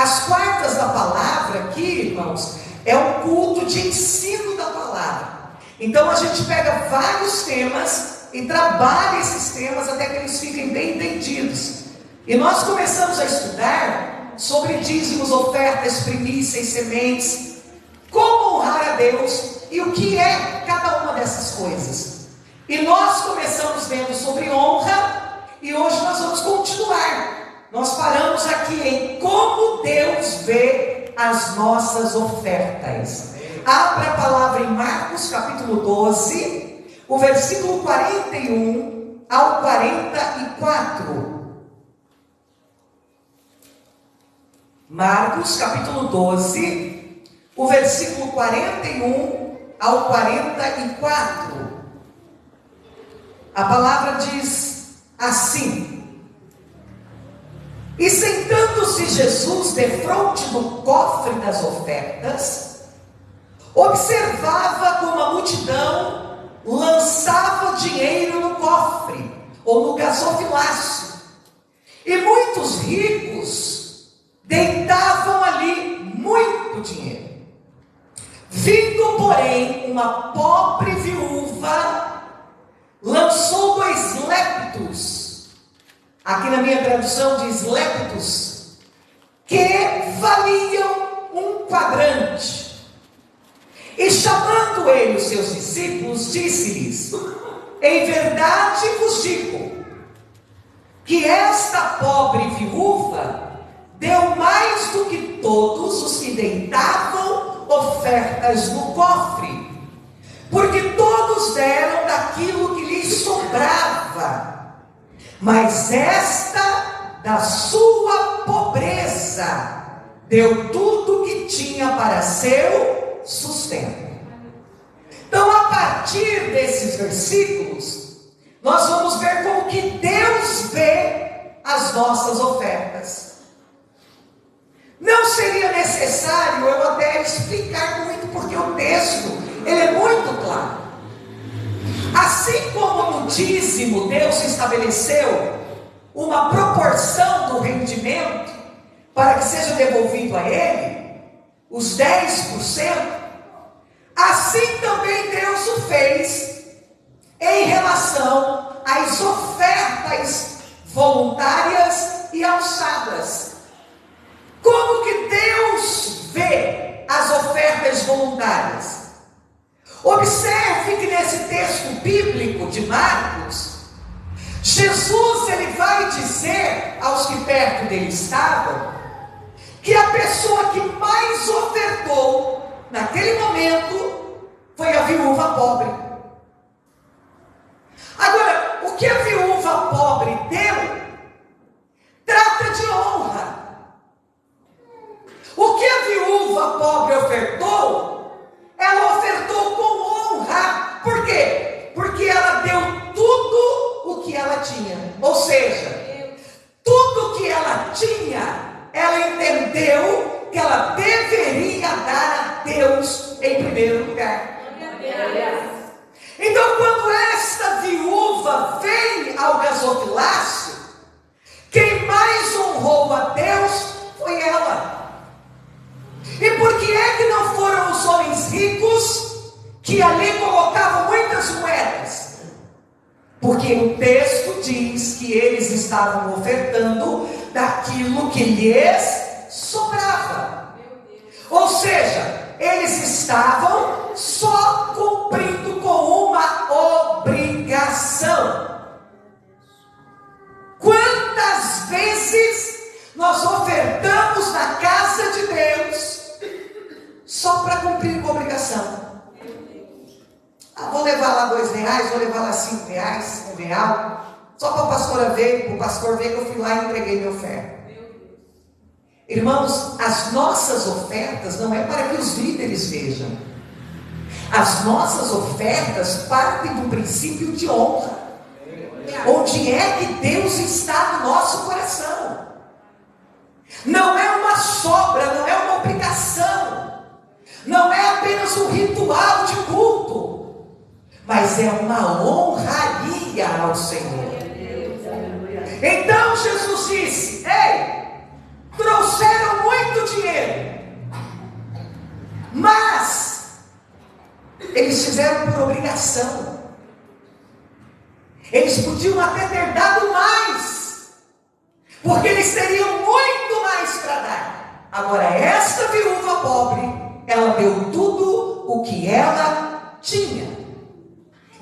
As quartas da palavra aqui, irmãos, é um culto de ensino da palavra. Então a gente pega vários temas e trabalha esses temas até que eles fiquem bem entendidos. E nós começamos a estudar sobre dízimos, ofertas, primícias, sementes, como honrar a Deus e o que é cada uma dessas coisas. E nós começamos vendo sobre honra e hoje nós vamos continuar. Nós paramos aqui em como Deus vê as nossas ofertas. Abra a palavra em Marcos capítulo 12, o versículo 41 ao 44. Marcos capítulo 12, o versículo 41 ao 44. A palavra diz assim: E sentando-se Jesus defronte do cofre das ofertas, observava como a multidão lançava dinheiro no cofre, ou no gasofilácio, e muitos ricos deitavam ali muito dinheiro. Vindo, porém, uma pobre viúva, lançou 2 leptos, aqui na minha tradução diz leptos, que valiam 1 quadrante. E chamando ele os seus discípulos, disse-lhes: Em verdade vos digo, que esta pobre viúva deu mais do que todos os que deitavam ofertas no cofre, porque todos deram daquilo que lhes sobrava, mas esta, da sua pobreza, deu tudo o que tinha para seu sustento. Então, a partir desses versículos, nós vamos ver como que Deus vê as nossas ofertas. Não seria necessário eu até explicar muito, porque o texto, ele é muito claro. Assim como no dízimo Deus estabeleceu uma proporção do rendimento para que seja devolvido a Ele, os 10%, assim também Deus o fez em relação às ofertas voluntárias e alçadas. Como que Deus vê as ofertas voluntárias? Observe que nesse texto bíblico de Marcos, Jesus ele vai dizer aos que perto dele estavam, que a pessoa que mais ofertou naquele momento foi a viúva pobre. Agora, o que a viúva pobre deu, trata de honra. O que a viúva pobre ofertou, ela ofertou com honra. Por quê? Porque ela deu tudo o que ela tinha. Ou seja, tudo o que ela tinha, ela entendeu que ela deveria dar a Deus em primeiro lugar. Então, quando esta viúva vem ao gasofilácio, quem mais honrou a Deus foi ela. E por que é que não foram os homens ricos que ali colocavam muitas moedas? Porque o texto diz que eles estavam ofertando daquilo que lhes sobrava. Ou seja, eles estavam só cumprindo com uma obrigação. Quantas vezes nós ofertamos na casa de Deus só para cumprir com a obrigação? Vou levar lá R$2, vou levar lá R$5, R$1, só para a pastora ver, para o pastor ver que eu fui lá e entreguei minha oferta. Irmãos, as nossas ofertas não é para que os líderes vejam. As nossas ofertas partem do princípio de honra. Onde é que Deus está no nosso coração? Não é uma sobra, não é uma obrigação, não é apenas um ritual de culto, mas é uma honraria ao Senhor. Então Jesus disse: Ei, trouxeram muito fizeram por obrigação. Eles podiam até ter dado mais, porque eles teriam muito mais para dar. Agora, esta viúva pobre, ela deu tudo o que ela tinha.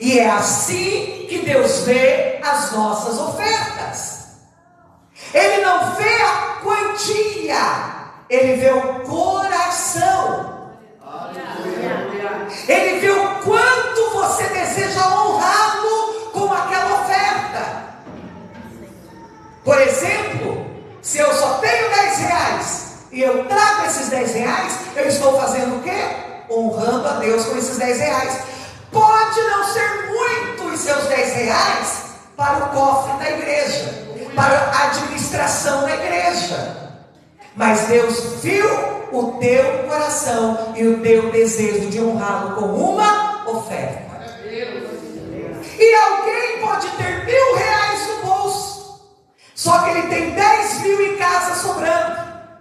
E é assim que Deus vê as nossas ofertas. Ele não vê a quantia, Ele vê o coração. Ele vê o quanto você deseja honrá-lo com aquela oferta. Por exemplo, se eu só tenho 10 reais e eu trago esses 10 reais, eu estou fazendo o quê? Honrando a Deus com esses 10 reais. Pode não ser muito os seus 10 reais para o cofre da igreja, para a administração da igreja, mas Deus viu o teu coração e o teu desejo de honrá-lo com uma oferta. E alguém pode ter 1.000 reais no bolso, só que ele tem 10 mil em casa sobrando.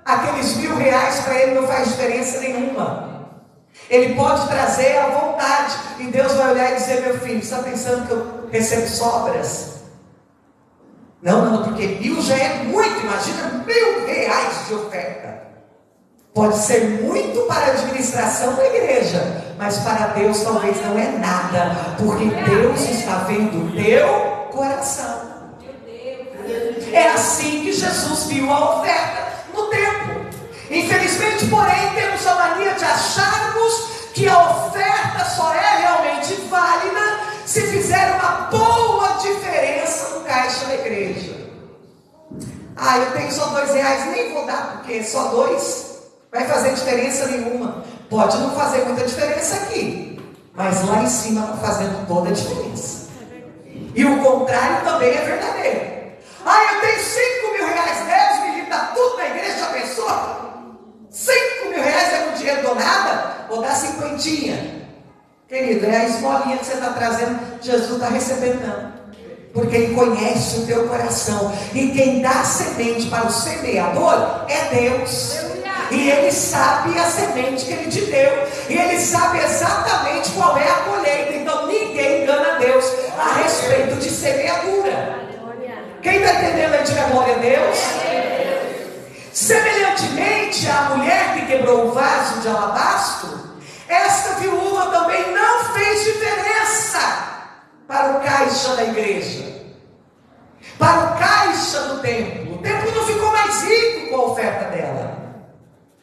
Aqueles 1.000 reais para ele não faz diferença nenhuma. Ele pode trazer à vontade, e Deus vai olhar e dizer: meu filho, você está pensando que eu recebo sobras? Não, porque 1.000 já é muito. Imagina 1.000 reais de oferta. Pode ser muito para a administração da igreja, mas para Deus talvez não é nada, porque Deus está vendo o teu coração. É assim que Jesus viu a oferta no templo. Infelizmente, porém, temos a mania de acharmos que a oferta só é realmente válida se fizer uma boa diferença no caixa da igreja. Eu tenho só 2 reais, nem vou dar, porque só 2 vai fazer diferença nenhuma. Pode não fazer muita diferença aqui, mas lá em cima está fazendo toda a diferença. E o contrário também é verdadeiro. Eu tenho 5.000 reais, Deus me livre, dá tudo na igreja, já pensou? 5.000 reais é um dinheiro do nada? Vou dar 50. Querido, é a esmolinha que você está trazendo, Jesus está recebendo não. Porque Ele conhece o teu coração. E quem dá semente para o semeador é Deus. E Ele sabe a semente que Ele te deu. E Ele sabe exatamente qual é a colheita. Então ninguém engana Deus a respeito de semeadura. Quem está entendendo aí, diga glória a Deus. Semelhantemente à mulher que quebrou o vaso de alabastro, esta viúva também não fez diferença para o caixa da igreja, para o caixa do templo. O templo não ficou mais rico com a oferta dela.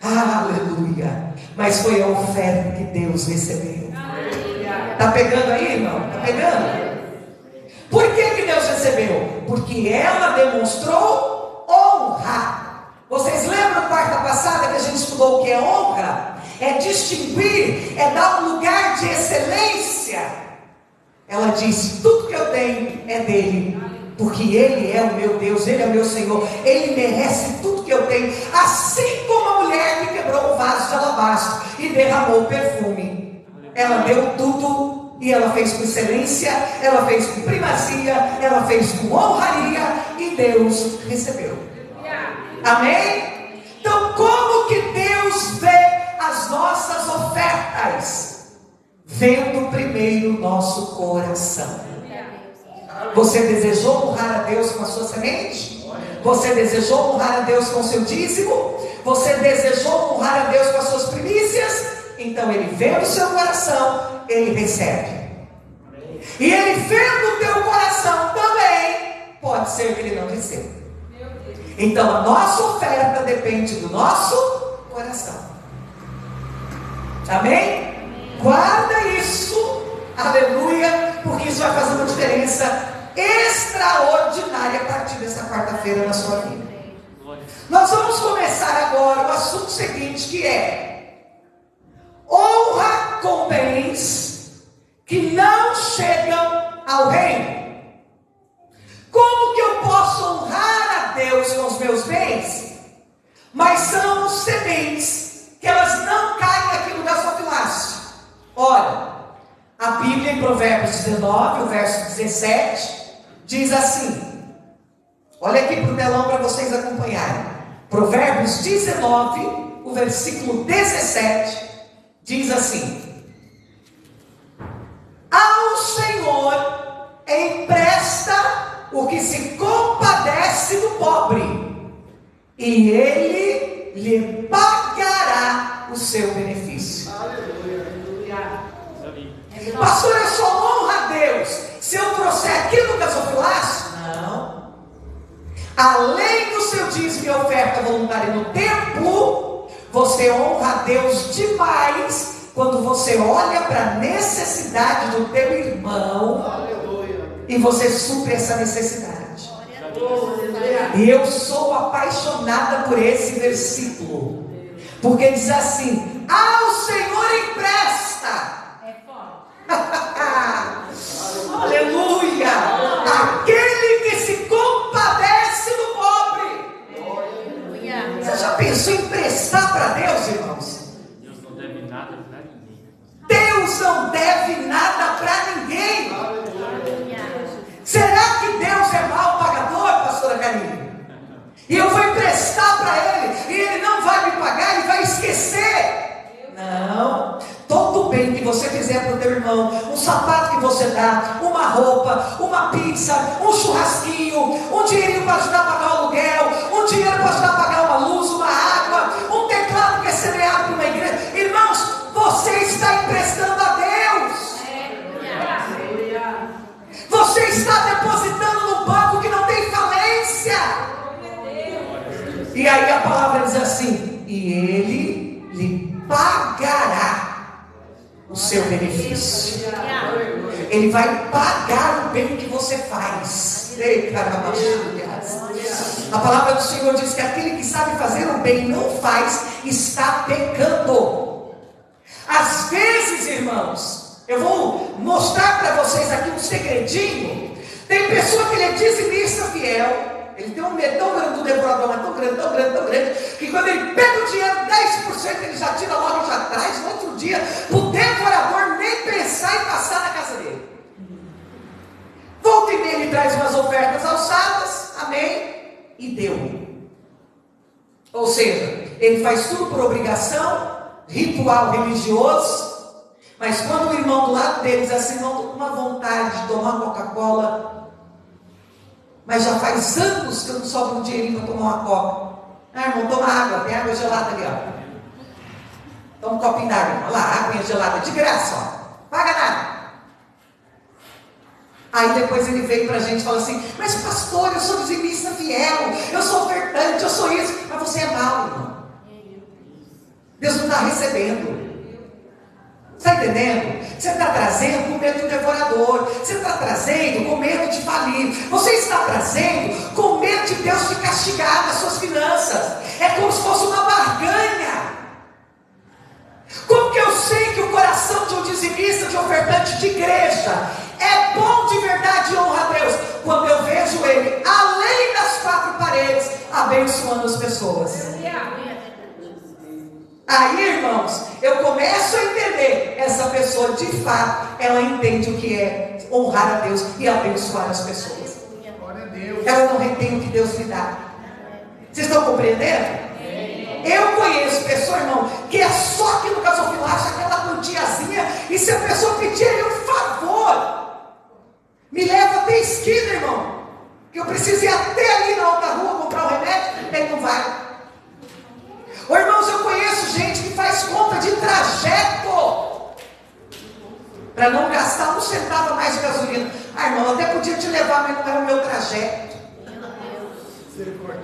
Aleluia! Mas foi a oferta que Deus recebeu. Está pegando aí, irmão? Está pegando? Por que Deus recebeu? Porque ela demonstrou honra. Vocês lembram quarta passada que a gente estudou o que é honra? É distinguir, é dar um lugar de excelência. Ela disse: tudo que eu tenho é dele, porque Ele é o meu Deus, Ele é o meu Senhor, Ele merece tudo que eu tenho. Assim como a mulher que quebrou o vaso de alabastro e derramou o perfume, ela deu tudo, e ela fez com excelência, ela fez com primazia, ela fez com honraria, e Deus recebeu. Amém? Então, como que Deus vê as nossas ofertas? Vendo primeiro o nosso coração. Você desejou honrar a Deus com a sua semente? Você desejou honrar a Deus com o seu dízimo? Você desejou honrar a Deus com as suas primícias? Então Ele vê o seu coração, Ele recebe. E Ele vendo o teu coração também, pode ser que Ele não receba. Então a nossa oferta depende do nosso coração. Amém? Guarda isso, aleluia, porque isso vai fazer uma diferença extraordinária a partir dessa quarta-feira na sua vida. Nós vamos começar agora o assunto seguinte, que é: honra com bens que não chegam ao reino. Como que eu posso honrar a Deus com os meus bens, mas são sementes que elas não caem aqui no gasofilácio? Olha, a Bíblia em Provérbios 19, o verso 17, diz assim. Olha aqui para o telão para vocês acompanharem. Provérbios 19, o versículo 17, diz assim: Ao Senhor empresta o que se compadece do pobre, e Ele lhe pagará o seu benefício. Pastor, eu só honro a Deus se eu trouxer aqui no gasofilácio? Não. Além do seu dízimo e oferta voluntária no templo, você honra a Deus demais quando você olha para a necessidade do teu irmão. Aleluia. E você supre essa necessidade. E eu sou apaixonada por esse versículo, porque diz assim: ao Senhor empresta. Aleluia! Aquele que se compadece do pobre. Você já pensou em emprestar para Deus, irmãos? Deus não deve nada para ninguém. Deus não deve nada para ninguém. Será que Deus é mal pagador, pastora Karine? E eu vou emprestar para Ele, e Ele não vai me pagar, Ele vai esquecer. Não. Todo bem que você fizer para o teu irmão, um sapato que você dá, uma roupa, uma pizza, um churrasquinho, um dinheirinho para ajudar a pagar o aluguel, um dinheiro para ajudar a pagar uma luz, uma água, um teclado que é semeado para uma igreja. Irmãos, você está emprestando a Deus. Você está depositando no banco que não tem falência. E aí a palavra diz assim: e Ele lhe pagará o seu benefício. Ele vai pagar o bem que você faz. A palavra do Senhor diz que aquele que sabe fazer o bem e não faz, está pecando. Às vezes, irmãos, eu vou mostrar para vocês aqui um segredinho. Tem pessoa que ele é dizimista fiel. Ele tem um medo tão grande do devorador, mas tão grande, tão grande, tão grande, que quando ele pega o dinheiro, 10% ele já tira logo e já traz. No outro dia, o devorador nem pensar em passar na casa dele. Volta e meia ele traz umas ofertas alçadas, amém, e deu. Ou seja, ele faz tudo por obrigação, ritual religioso, mas quando o irmão do lado dele diz assim: não, estou com uma vontade de tomar uma Coca-Cola, mas já faz anos que eu não sobro um dinheirinho para tomar uma coca. Ah, irmão, toma água, tem água gelada ali, ó. Toma um copinho d'água, olha lá, água gelada, de graça, ó. Paga nada. Aí depois ele veio para a gente e falou assim: mas pastor, eu sou dizimista fiel, eu sou ofertante, eu sou isso. Mas você é mau, irmão. Deus não está recebendo. Está entendendo? Você está trazendo com medo do devorador. Você está trazendo com medo de falir. Você está trazendo com medo de Deus te castigar nas suas finanças. É como se fosse uma barganha. Como que eu sei que o coração de um dizimista, de ofertante de igreja, é bom de verdade e honra a Deus? Quando eu vejo ele, além das quatro paredes, abençoando as pessoas. Aí, irmãos, eu começo a entender, essa pessoa de fato, ela entende o que é honrar a Deus e abençoar as pessoas. Ela não retém o que Deus lhe dá. Vocês estão compreendendo? Eu conheço pessoa, irmão, que é só aqui no gasofilácio, aquela quantiazinha, e se a pessoa pedir aí um favor, me leva até a esquina, irmão, que eu preciso ir até ali na outra rua comprar o remédio, ele não vai. Ô, irmãos, eu conheço gente que faz conta de trajeto para não gastar um centavo a mais de gasolina. Ah, irmão, eu até podia te levar, mas não é o meu trajeto.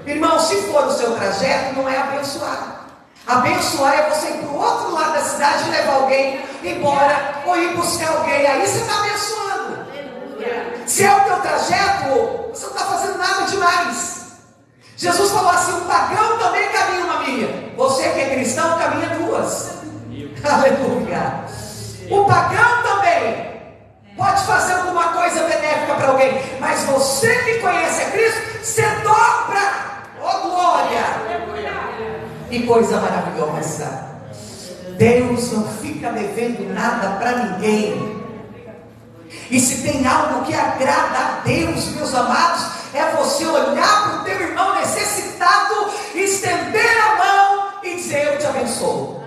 Irmão, se for o seu trajeto, não é abençoar. Abençoar é você ir para o outro lado da cidade e levar alguém embora, ou ir buscar alguém. Aí você está abençoando. Se é o teu trajeto, você não está fazendo nada demais. Jesus falou assim: o pagão também caminha uma milha. Você que é cristão caminha duas. Aleluia. O pagão também pode fazer alguma coisa benéfica para alguém, mas você que conhece a Cristo, você dobra. Oh, glória! Que coisa maravilhosa. Deus não fica devendo nada para ninguém. E se tem algo que agrada a Deus, meus amados, é você olhar para o teu irmão necessitado, estender a mão e dizer: eu te abençoo.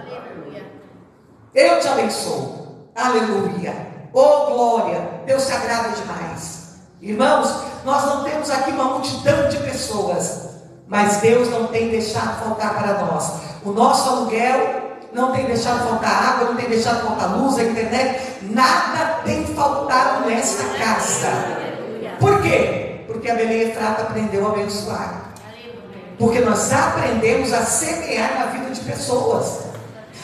Eu te abençoo. Aleluia. Oh glória, Deus se agrada demais. Irmãos, nós não temos aqui uma multidão de pessoas, mas Deus não tem deixado faltar para nós. O nosso aluguel não tem deixado faltar água, não tem deixado faltar luz, a internet, nada tem faltado nesta casa. Por quê? Porque a Belém Efrata aprendeu a abençoar. Porque nós aprendemos a semear na vida de pessoas.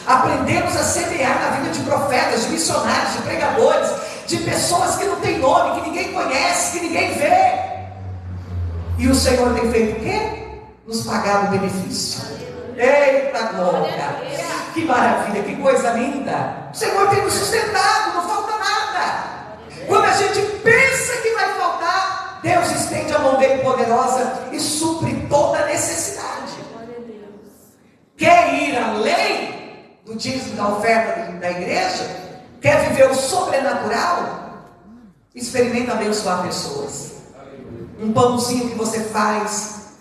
Aprendemos a semear na vida de profetas, de missionários, de pregadores, de pessoas que não têm nome, que ninguém conhece, que ninguém vê. E o Senhor tem feito o quê? Nos pagar o benefício. Eita glória! Que maravilha, que coisa linda! O Senhor tem nos sustentado, não falta nada. Quando a gente pensa que vai faltar, Deus estende a mão dele poderosa e supre toda a necessidade. Quer ir além do dízimo da oferta da igreja? Quer viver o sobrenatural? Experimenta abençoar pessoas. Um pãozinho que você faz,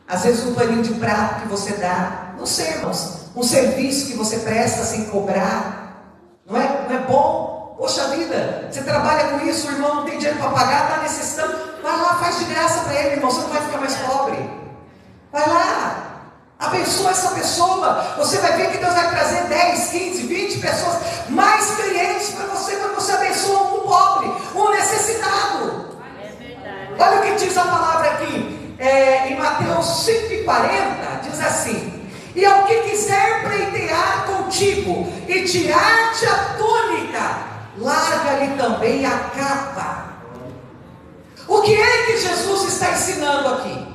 às vezes um paninho de prato que você dá, não sei, irmãos, um serviço que você presta sem cobrar, não é bom? Poxa vida, você trabalha com isso, o irmão não tem dinheiro para pagar, está necessitando, vai lá, faz de graça para ele, irmão, você não vai ficar mais pobre. Vai lá, abençoa essa pessoa, você vai ver que Deus vai trazer 10, 15, 20 pessoas, mais clientes para você, quando você abençoa um pobre, um necessitado. Olha o que diz a palavra aqui, em Mateus 5,40, diz assim: e ao que quiser pleitear contigo e tirar-te a túnica, larga-lhe também a capa. O que é que Jesus está ensinando aqui?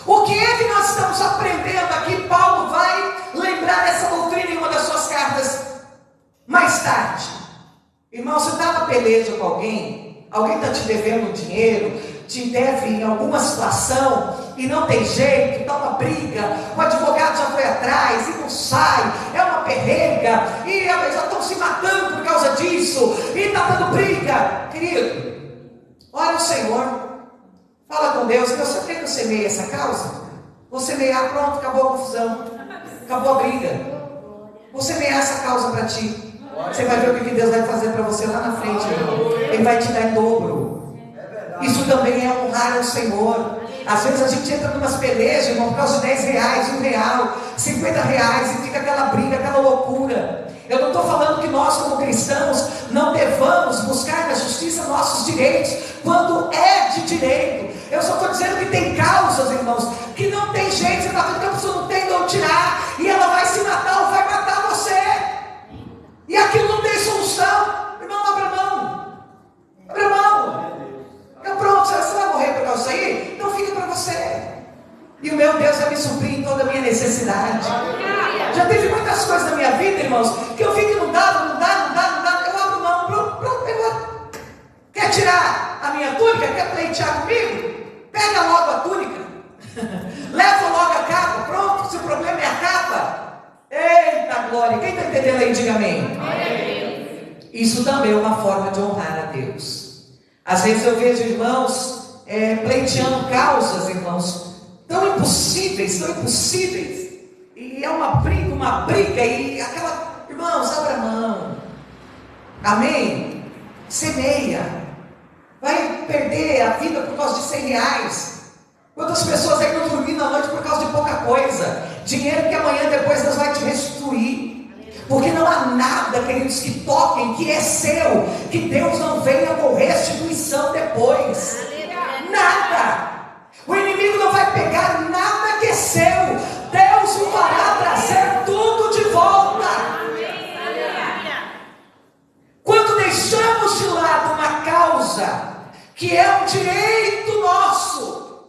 O que é que nós estamos aprendendo aqui? Paulo vai lembrar dessa doutrina em uma das suas cartas mais tarde. Irmão, você está na peleja com alguém está te devendo dinheiro, te deve em alguma situação e não tem jeito, dá uma briga, o advogado já foi atrás e não sai, é uma perrenga, e já estão se matando por causa disso, e está dando briga. Querido, ora o Senhor, fala com Deus: Deus, você quer que eu semeie essa causa? Vou semear, pronto, acabou a confusão, acabou a briga. Vou semear essa causa para ti. Você vai ver o que Deus vai fazer para você lá na frente, irmão. Ele vai te dar em dobro. Isso também é honrar ao Senhor. Às vezes a gente entra numas pelejas, irmão, por causa de 10 reais, R$1, 50 reais, e fica aquela briga, aquela loucura. Eu não estou falando que nós, como cristãos, não devamos buscar na justiça nossos direitos, quando é de direito. Eu só estou dizendo que tem causas, irmãos, que não tem jeito. Você está vendo que a pessoa não tem de onde tirar, e ela vai se matar ou vai matar você, e aquilo não tem solução. Irmão, abra mão. Abra mão. Então pronto, você vai morrer por causa disso aí? Então fica para você. E o meu Deus vai me suprir em toda a minha necessidade. Já teve muitas coisas na minha vida, irmãos, que eu vi que não dava. Eu abro mão, pronto. Quer tirar a minha túnica? Quer pleitear comigo? Pega logo a túnica. Leva logo a capa. Pronto, se o problema é a capa. Eita glória. Quem está entendendo aí, diga amém. Isso também é uma forma de honrar a Deus. Às vezes eu vejo irmãos pleiteando causas, irmãos, tão impossíveis, e é uma briga, e aquela, irmãos, abra mão, amém? Semeia, vai perder a vida por causa de 100 reais, quantas pessoas aí não dormindo à noite por causa de pouca coisa, dinheiro que amanhã depois Deus vai te restituir. Porque não há nada, queridos, que toquem, que é seu, que Deus não venha com restituição depois. Nada. O inimigo não vai pegar nada que é seu. Deus o fará trazer tudo de volta. Quando deixamos de lado uma causa que é um direito nosso,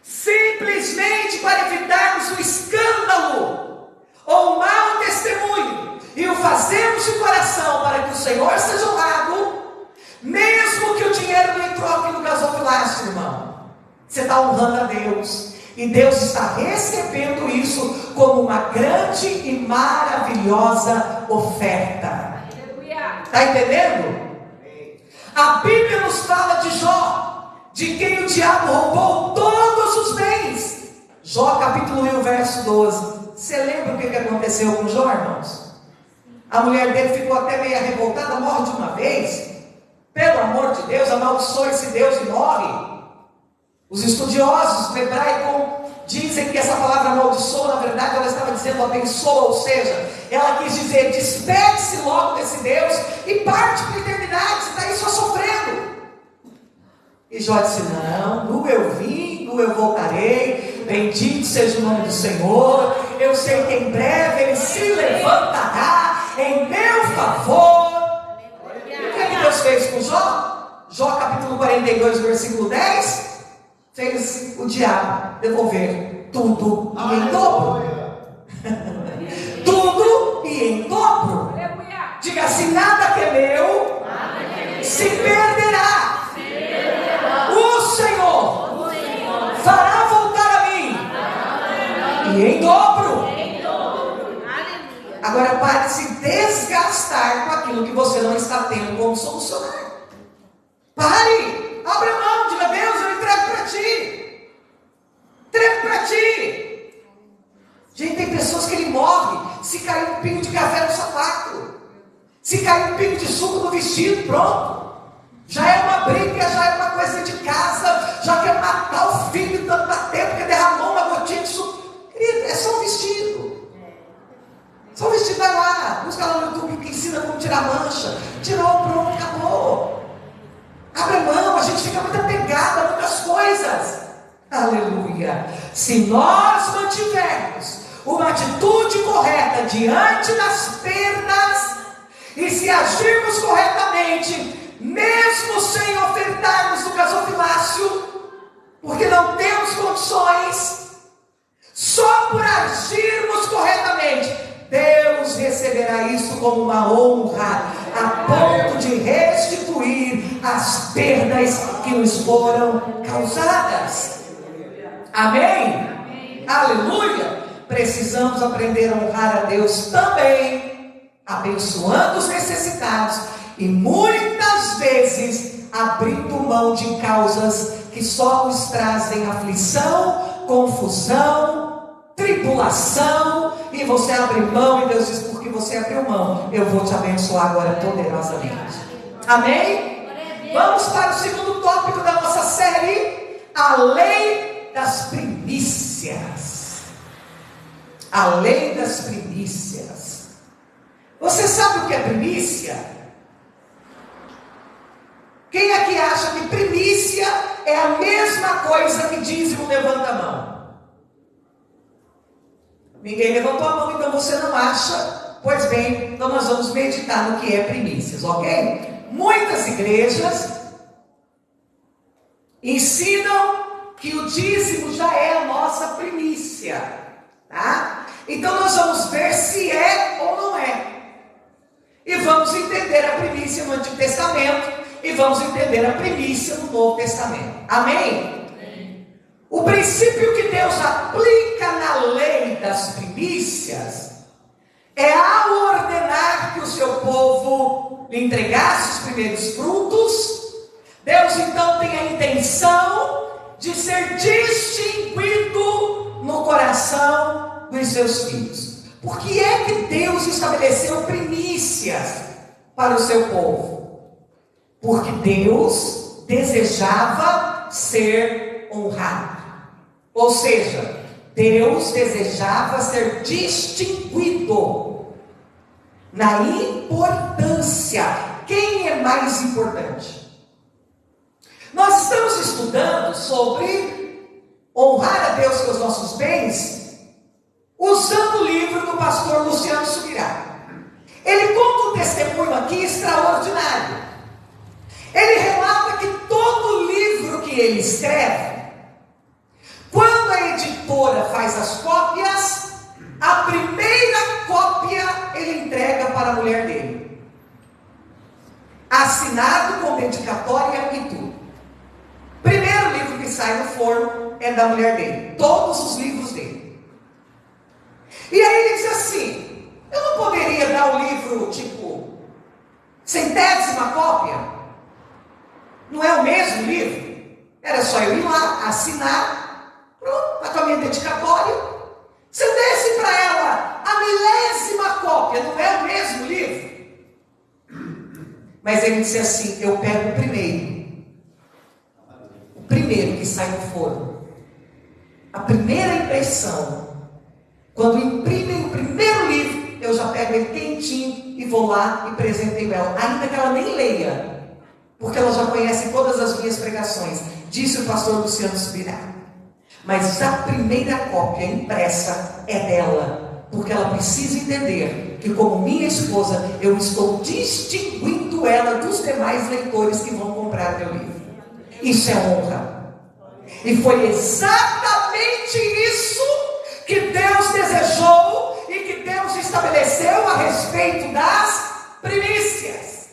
simplesmente para evitarmos o escândalo ou o mau testemunho, e o fazemos de coração para que o Senhor seja honrado, mesmo que o dinheiro não entrou aqui no gasofilácio, irmão, você está honrando a Deus, e Deus está recebendo isso como uma grande e maravilhosa oferta. Está entendendo? A Bíblia nos fala de Jó, de quem o diabo roubou todos os bens. Jó capítulo 1, verso 12. Você lembra o que aconteceu com Jó, irmãos? A mulher dele ficou até meio revoltada, morre de uma vez. Pelo amor de Deus, amaldiçoa esse Deus e morre. Os estudiosos do hebraico dizem que essa palavra amaldiçoa, na verdade, ela estava dizendo abençoa, ou seja, ela quis dizer despede-se logo desse Deus e parte para a eternidade, você está aí só sofrendo. E Jó disse: não, no eu vim, no eu voltarei, bendito seja o nome do Senhor, eu sei que em breve Ele se levantará em meu favor. O que Deus fez com Jó? Jó capítulo 42, versículo 10, fez o diabo devolver tudo e em dobro. Tudo e em dobro. Diga assim: nada que é meu se perderá. O Senhor fará voltar a mim e em dobro. Agora pare de se desgastar com aquilo que você não está tendo como solucionar. Pare, abra mão, diga: Deus, eu entrego para ti. Entrego para ti. Gente, tem pessoas que ele morre se cair um pingo de café no sapato, se cair um pingo de suco no vestido, pronto. Já é uma briga, já é uma coisa de casa, já quer matar o filho tanto tempo que derramou uma gotinha de suco. Querido, é só um vestido. Só um vestido, vai lá, busca lá no YouTube que ensina como tirar mancha. Tirou, pronto, acabou. Abra mão, a gente fica muito apegado a muitas coisas. Aleluia. Se nós mantivermos uma atitude correta diante das perdas, e se agirmos corretamente, mesmo sem ofertarmos o gasofilácio, porque não temos condições, só por agirmos corretamente, Deus receberá isso como uma honra, a ponto de restituir as perdas que nos foram causadas. Amém? Amém. Aleluia! Precisamos aprender a honrar a Deus também, abençoando os necessitados e muitas vezes abrindo mão de causas que só nos trazem aflição, confusão, tribulação, e você abre mão e Deus diz: porque você abriu mão, eu vou te abençoar agora poderosamente. Amém? Vamos para o segundo tópico da nossa série: a lei das primícias. A lei das primícias. Você sabe o que é primícia? Quem aqui acha que primícia é a mesma coisa que dízimo? Levanta a mão. Ninguém levantou a mão, então você não acha? Pois bem, então nós vamos meditar no que é primícias, ok? Muitas igrejas ensinam que o dízimo já é a nossa primícia, tá? Então nós vamos ver se é ou não é. E vamos entender a primícia no Antigo Testamento e vamos entender a primícia no Novo Testamento. Amém? O princípio que Deus aplica na lei das primícias é, ao ordenar que o seu povo lhe entregasse os primeiros frutos, Deus então tem a intenção de ser distinguido no coração dos seus filhos. Por que é que Deus estabeleceu primícias para o seu povo? Porque Deus desejava ser honrado. Ou seja, Deus desejava ser distinguido na importância. Quem é mais importante? Nós estamos estudando sobre honrar a Deus com os nossos bens, usando o livro do pastor Luciano Subirá. Ele conta um testemunho aqui extraordinário. Ele relata que todo livro que ele escreve, quando a editora faz as cópias, a primeira cópia ele entrega para a mulher dele, assinado com dedicatória e tudo. Primeiro livro que sai no forno é da mulher dele, todos os livros dele. E aí ele diz assim: eu não poderia dar o livro tipo centésima cópia? Não é o mesmo livro? Era só eu ir lá, assinar, pronto, a minha dedicatória. Se eu desse para ela a milésima cópia, não é o mesmo livro? Mas ele disse assim: eu pego o primeiro que sai do forno. A primeira impressão, quando imprimem o primeiro livro, eu já pego ele quentinho e vou lá e presenteio ela, ainda que ela nem leia, porque ela já conhece todas as minhas pregações, disse o pastor Luciano Subirá. Mas a primeira cópia impressa é dela, porque ela precisa entender que, como minha esposa, eu estou distinguindo ela dos demais leitores que vão comprar meu livro. Isso é honra. E foi exatamente isso que Deus desejou e que Deus estabeleceu a respeito das primícias.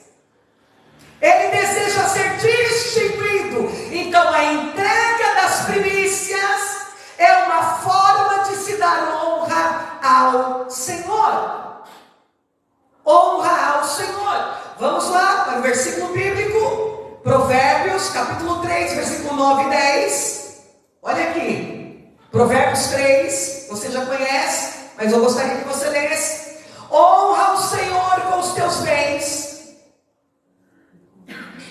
Ele deseja ser distinguido. Então a entrega das primícias é uma forma de se dar honra ao Senhor. Honra ao Senhor. Vamos lá para o versículo bíblico. Provérbios, capítulo 3, versículo 9 e 10. Olha aqui. Provérbios 3, você já conhece, mas eu gostaria que você lesse. Honra o Senhor com os teus bens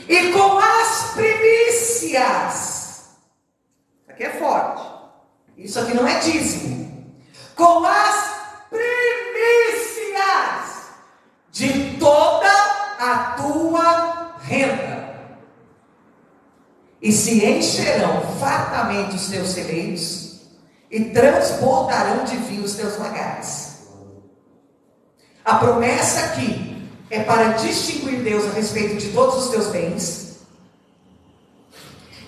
e com as primícias. Aqui é forte. Isso aqui não é dízimo. Com as primícias de toda a tua renda. E se encherão fartamente os teus celeiros, e transbordarão de vinho os teus lagares. A promessa aqui é para distinguir Deus a respeito de todos os teus bens,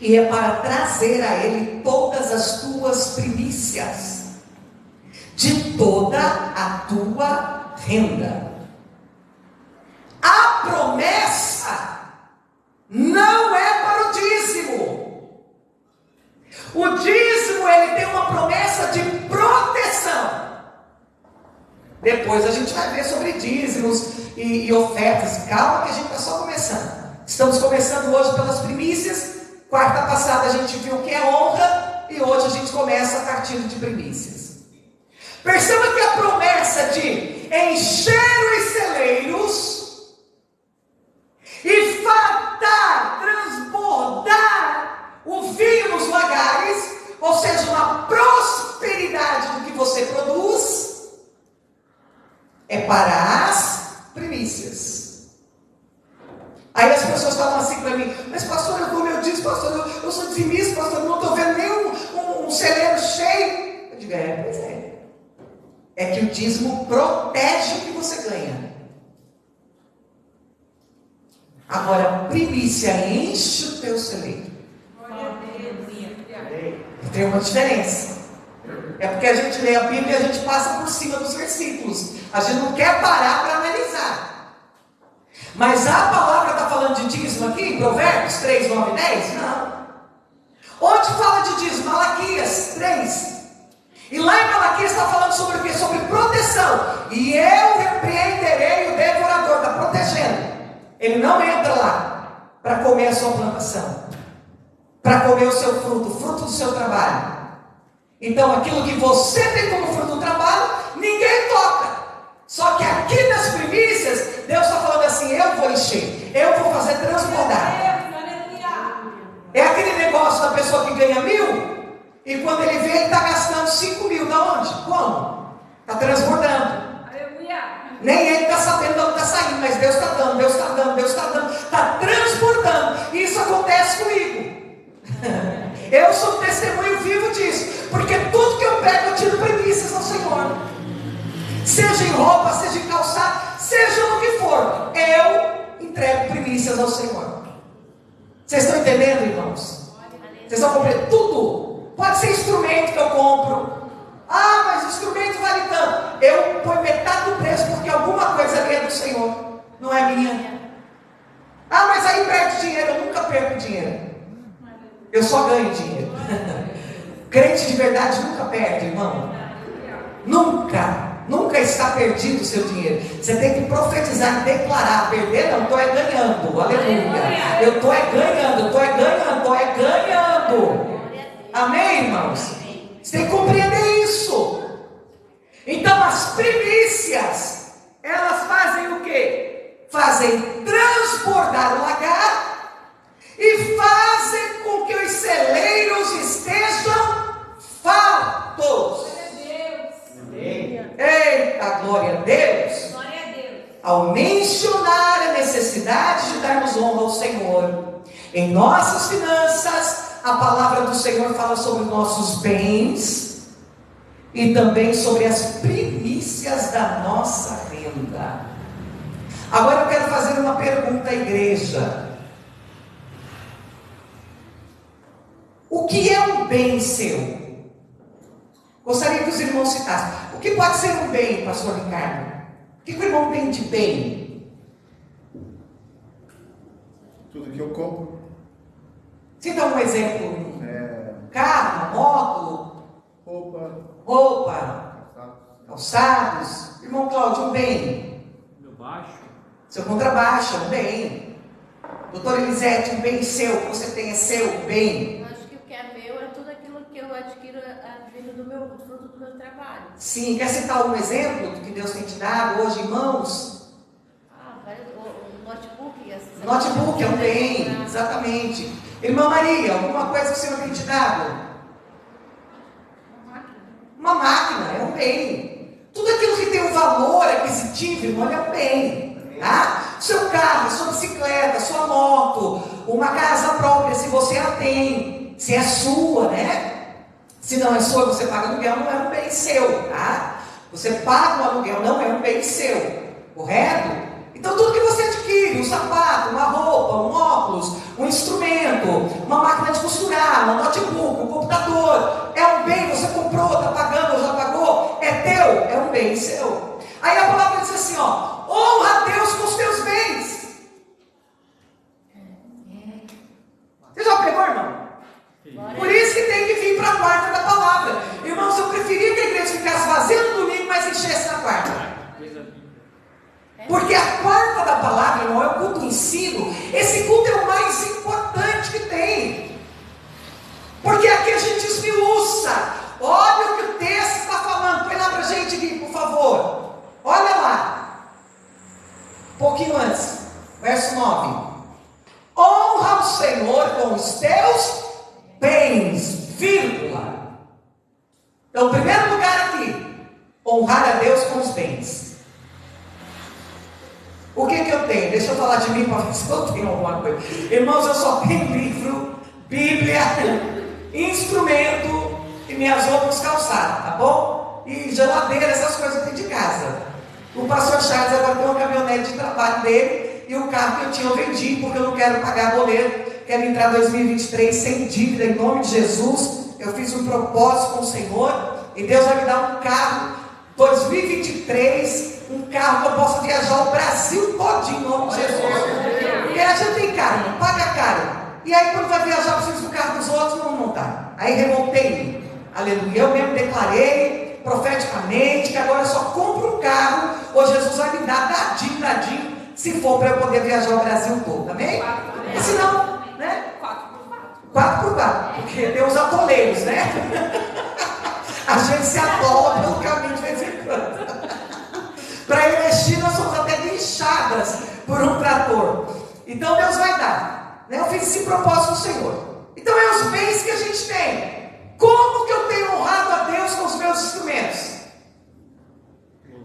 e é para trazer a Ele todas as tuas primícias, de toda a tua renda. A promessa não é para o dízimo. O dízimo, ele tem uma promessa de proteção. Depois a gente vai ver sobre dízimos e ofertas. Calma que a gente está só começando. Estamos começando hoje pelas primícias. Quarta passada a gente viu o que é honra, e hoje a gente começa a partir de primícias. Perceba que a promessa de encher os celeiros e fartar, transbordar o vinho nos lagares, ou seja, uma prosperidade do que você produz, é para as primícias. Aí as pessoas falam assim para mim: mas pastor, eu dou meu dízimo, pastor, eu sou dizimista, pastor, eu não estou vendo nem um celeiro cheio. Eu digo: pois é. É que o dízimo protege o que você ganha. Agora, primícia enche o teu celeiro. Tem uma diferença. É porque a gente lê a Bíblia e a gente passa por cima dos versículos. A gente não quer parar para analisar. Mas a palavra está falando de dízimo aqui, em Provérbios 3, 9 e 10? Não. Onde fala de dízimo? Malaquias 3. E lá em Malaquias está falando sobre o quê? Sobre proteção. E eu repreenderei o devorador. Está protegendo. Ele não entra lá para comer a sua plantação, para comer o seu fruto, o fruto do seu trabalho. Então aquilo que você tem como fruto do trabalho, ninguém toca. Só que aqui nas primícias, Deus está falando assim: eu vou encher, eu vou fazer transbordar. É aquele negócio da pessoa que ganha 1.000, e quando ele vê, ele está gastando 5.000. Da onde? Como? Está transbordando. Nem ele está sabendo de onde está saindo, mas Deus está dando, Deus está dando, Deus está dando, está transportando. E isso acontece comigo. Eu sou um testemunho vivo disso, porque tudo que eu pego eu tiro primícias ao Senhor. Seja em roupa, seja em calçado, seja no que for, eu entrego primícias ao Senhor. Vocês estão entendendo, irmãos? Vocês estão compreendendo? Tudo. Pode ser instrumento que eu compro. Ah, mas o instrumento vale tanto. Eu ponho metade do preço porque alguma coisa ali é do Senhor, não é minha. Ah, mas aí perde dinheiro. Eu nunca perco dinheiro. Eu só ganho dinheiro. Crente de verdade nunca perde, irmão. Nunca está perdido o seu dinheiro. Você tem que profetizar e declarar: perder não, estou ganhando. Aleluia. Eu estou ganhando. Amém, irmãos? Você tem que compreender isso. Então as primícias, elas fazem o quê? Fazem transbordar transbordar o lagar e fazem com que os celeiros estejam fartos. Eita, glória a Deus! Glória a Deus! Ao mencionar a necessidade de darmos honra ao Senhor em nossas finanças, a palavra do Senhor fala sobre nossos bens e também sobre as primícias da nossa renda. Agora eu quero fazer uma pergunta à igreja: o que é um bem seu? Gostaria que os irmãos citassem. O que pode ser um bem, pastor Ricardo? O que o irmão tem de bem? Tudo que eu compro. Cita um exemplo. Carro, moto, roupa, calçados. Irmão Cláudio, um bem. Meu baixo. Seu contrabaixo, um bem. Doutora Elisete, um bem seu, que você tem é seu, um bem. Eu acho que o que é meu é tudo aquilo que eu adquiro vindo do fruto do meu trabalho. Sim, quer citar algum exemplo do que Deus tem te dado hoje em mãos? O notebook. Notebook é um bem, exatamente. Irmã Maria, alguma coisa que o Senhor tem te dado? Uma máquina é um bem. Tudo aquilo que tem um valor aquisitivo, irmão, é um bem. Tá? Seu carro, sua bicicleta, sua moto, uma casa própria, se você a tem, se é sua, né? Se não é sua, você paga aluguel, não é um bem seu, tá? Você paga um aluguel, não é um bem seu, correto? Então tudo que você adquire, um sapato, uma roupa, um óculos, um instrumento, uma máquina de costurar, um notebook, um computador, é um bem, você comprou, está pagando ou já pagou, é teu, é um bem seu. Aí a palavra diz assim, ó, honra a Deus com os teus bens. Você já pegou, irmão? Por isso que tem que vir para a quarta da palavra. Irmãos, eu preferia que a igreja ficasse vazia no domingo, mas enchesse na quarta. Porque a quarta da palavra, irmão, é o culto do ensino. Esse culto é o mais importante que tem. Porque aqui a gente esmiuça. Olha o que o texto está falando. Põe lá para a gente aqui, por favor. Olha lá. Um pouquinho antes. Verso 9. Honra o Senhor com os teus bens, vírgula. Então, primeiro lugar aqui, honrar a Deus com os bens. O que eu tenho? Deixa eu falar de mim para ver se eu tenho alguma coisa. Irmãos, eu só tenho livro, Bíblia, instrumento e minhas roupas calçadas, tá bom? E geladeira, essas coisas eu tenho de casa. O pastor Charles agora tem uma caminhonete de trabalho dele e o carro que eu tinha eu vendi porque eu não quero pagar boleto. Quero entrar em 2023 sem dívida, em nome de Jesus. Eu fiz um propósito com o Senhor e Deus vai me dar um carro 2023, um carro que eu possa viajar o Brasil todinho, em nome de Jesus. Viaja tem caro, não paga caro. E aí quando vai viajar, precisa do carro dos outros, não dá. Aí revoltei, aleluia. Eu mesmo declarei profeticamente que agora eu só compro um carro, ou Jesus vai me dar dadinho, se for para eu poder viajar o Brasil todo, amém? E se não, né? 4x4, porque tem os atoleiros, né? A gente se atola pelo caminho de vez em quando. Para ir na China, nós somos até guinchadas por um trator. Então Deus vai dar, né? Eu fiz esse propósito do Senhor. Então é os bens que a gente tem. Como que eu tenho honrado a Deus com os meus instrumentos?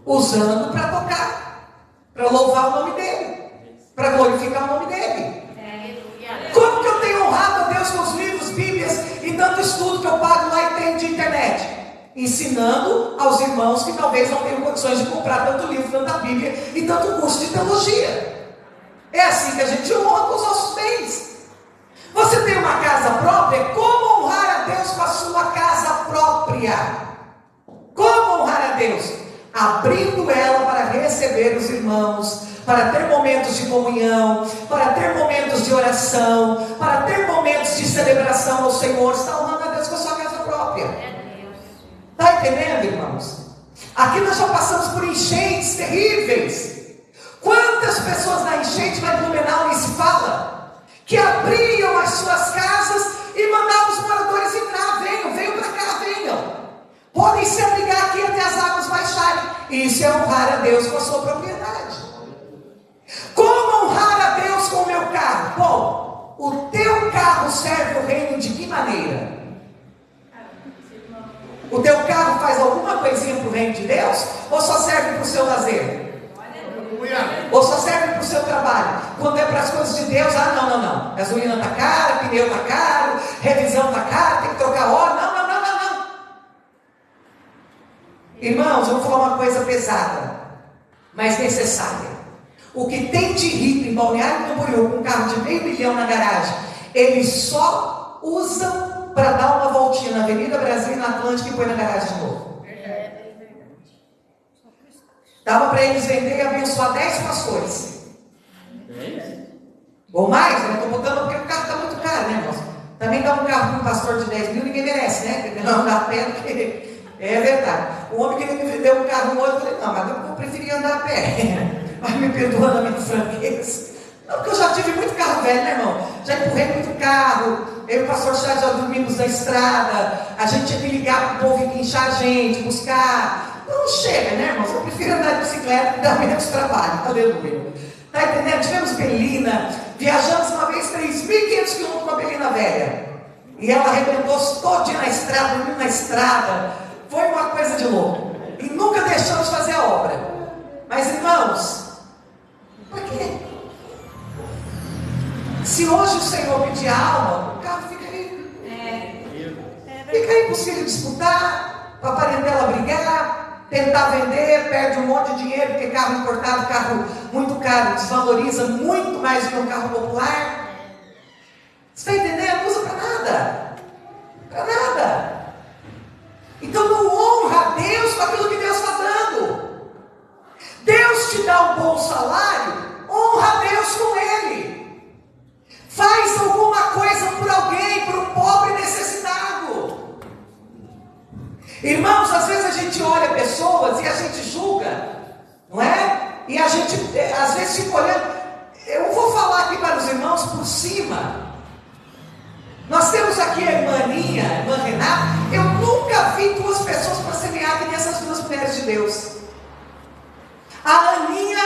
Usando para tocar, para louvar o nome dele, para glorificar o nome dele. Como que eu tenho honrado a Deus com os livros, Bíblias e tanto estudo que eu pago lá e tenho de internet? Ensinando aos irmãos que talvez não tenham condições de comprar tanto livro, tanta Bíblia e tanto curso de teologia. É assim que a gente honra com os nossos bens. Você tem uma casa própria? Como honrar a Deus com a sua casa própria? Como honrar a Deus? Abrindo ela para receber os irmãos, para ter momentos de comunhão, para ter momentos de oração, para ter momentos de celebração ao Senhor. Está honrando a Deus com a sua casa própria. Está entendendo, irmãos? Aqui nós já passamos por enchentes terríveis. Quantas pessoas na enchente lá em Blumenau nem se fala, que abriam as suas casas e mandavam os moradores entrar, venham para cá, venham. Podem se abrigar aqui até as águas baixarem. Isso é honrar a Deus com a sua propriedade. Como honrar a Deus com Bom, o teu carro serve o reino de que maneira? O teu carro faz alguma coisinha para o reino de Deus? Ou só serve para o seu lazer? Ou só serve para o seu trabalho? Quando é para as coisas de Deus, não. Gasolina está cara, pneu está caro, revisão está cara, tem que trocar óleo. Não. Irmãos, eu vou falar uma coisa pesada, mas necessária. O que tem de rico em Balneário Camboriú, com um carro de $500 mil na garagem, eles só usam para dar uma voltinha na Avenida Brasil e na Atlântica e põe na garagem de novo. Dava para eles vender e abençoar 10 pastores. Ou mais, eu estou botando porque o carro está muito caro, né, irmãos? Também dá um carro para um pastor de 10 mil, ninguém merece, né? Não dá pé, porque é verdade. O homem queria me vender um carro hoje, eu falei, não, mas eu preferia andar a pé. Mas me perdoando a minha franqueza. Não, porque eu já tive muito carro velho, né, irmão? Já empurrei muito carro. Eu e o pastor Chá já dormimos na estrada. A gente tinha que ligar para o povo guinchar a gente, buscar. Não chega, né, irmãos? Eu prefiro andar de bicicleta e dar menos trabalho. Aleluia. Tá entendendo? Tivemos Belina. Viajamos uma vez 3.500 quilômetros com a Belina velha. E ela arrebentou-se todinha na estrada, dormiu na estrada. Foi uma coisa de louco. E nunca deixamos de fazer a obra. Mas, irmãos, para quê? Se hoje o Senhor pedir a alma, o carro fica aí. Fica aí para os filhos disputar, para a parentela brigar, tentar vender, perde um monte de dinheiro, porque carro importado, carro muito caro, desvaloriza muito mais do que um carro popular. Você está entendendo? Não usa para nada. Para nada. Então não honra a Deus com aquilo que Deus está dando. Deus te dá um bom salário, honra a Deus com ele. Faz alguma coisa por alguém, por um pobre necessitado. Irmãos, às vezes a gente olha pessoas e a gente julga, não é? E a gente às vezes fica olhando. Eu vou falar aqui para os irmãos por cima. Nós temos aqui a irmã Aninha, a irmã Renata. Eu nunca vi duas pessoas para semear que nem essas duas mulheres de Deus. A Aninha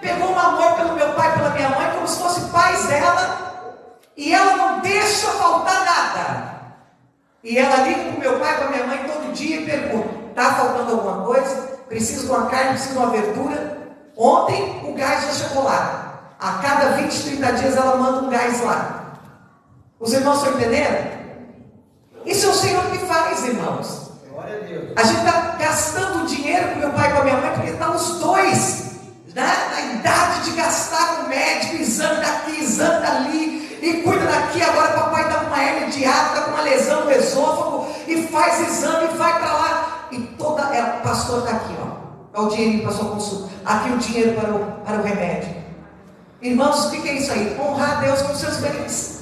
pegou um amor pelo meu pai e pela minha mãe, como se fossem pais dela, e ela não deixa faltar nada. E ela liga para o meu pai e para a minha mãe todo dia e pergunta: está faltando alguma coisa? Preciso de uma carne, preciso de uma verdura? Ontem o gás já chegou lá. A cada 20, 30 dias ela manda um gás lá. Os irmãos estão entendendo? Isso é o Senhor que faz, irmãos. Glória a Deus. A gente está gastando dinheiro com meu pai e com a minha mãe, porque estão os dois, né, na idade de gastar com o médico, exame daqui, exame dali, e cuida daqui. Agora papai está com uma hernia de hiato, está com uma lesão no esôfago, e faz exame, e vai para lá. E toda. O pastor está aqui, ó. É o dinheirinho para a sua consulta. Aqui o dinheiro para o remédio. Irmãos, o que é isso aí? Honrar a Deus com os seus bens.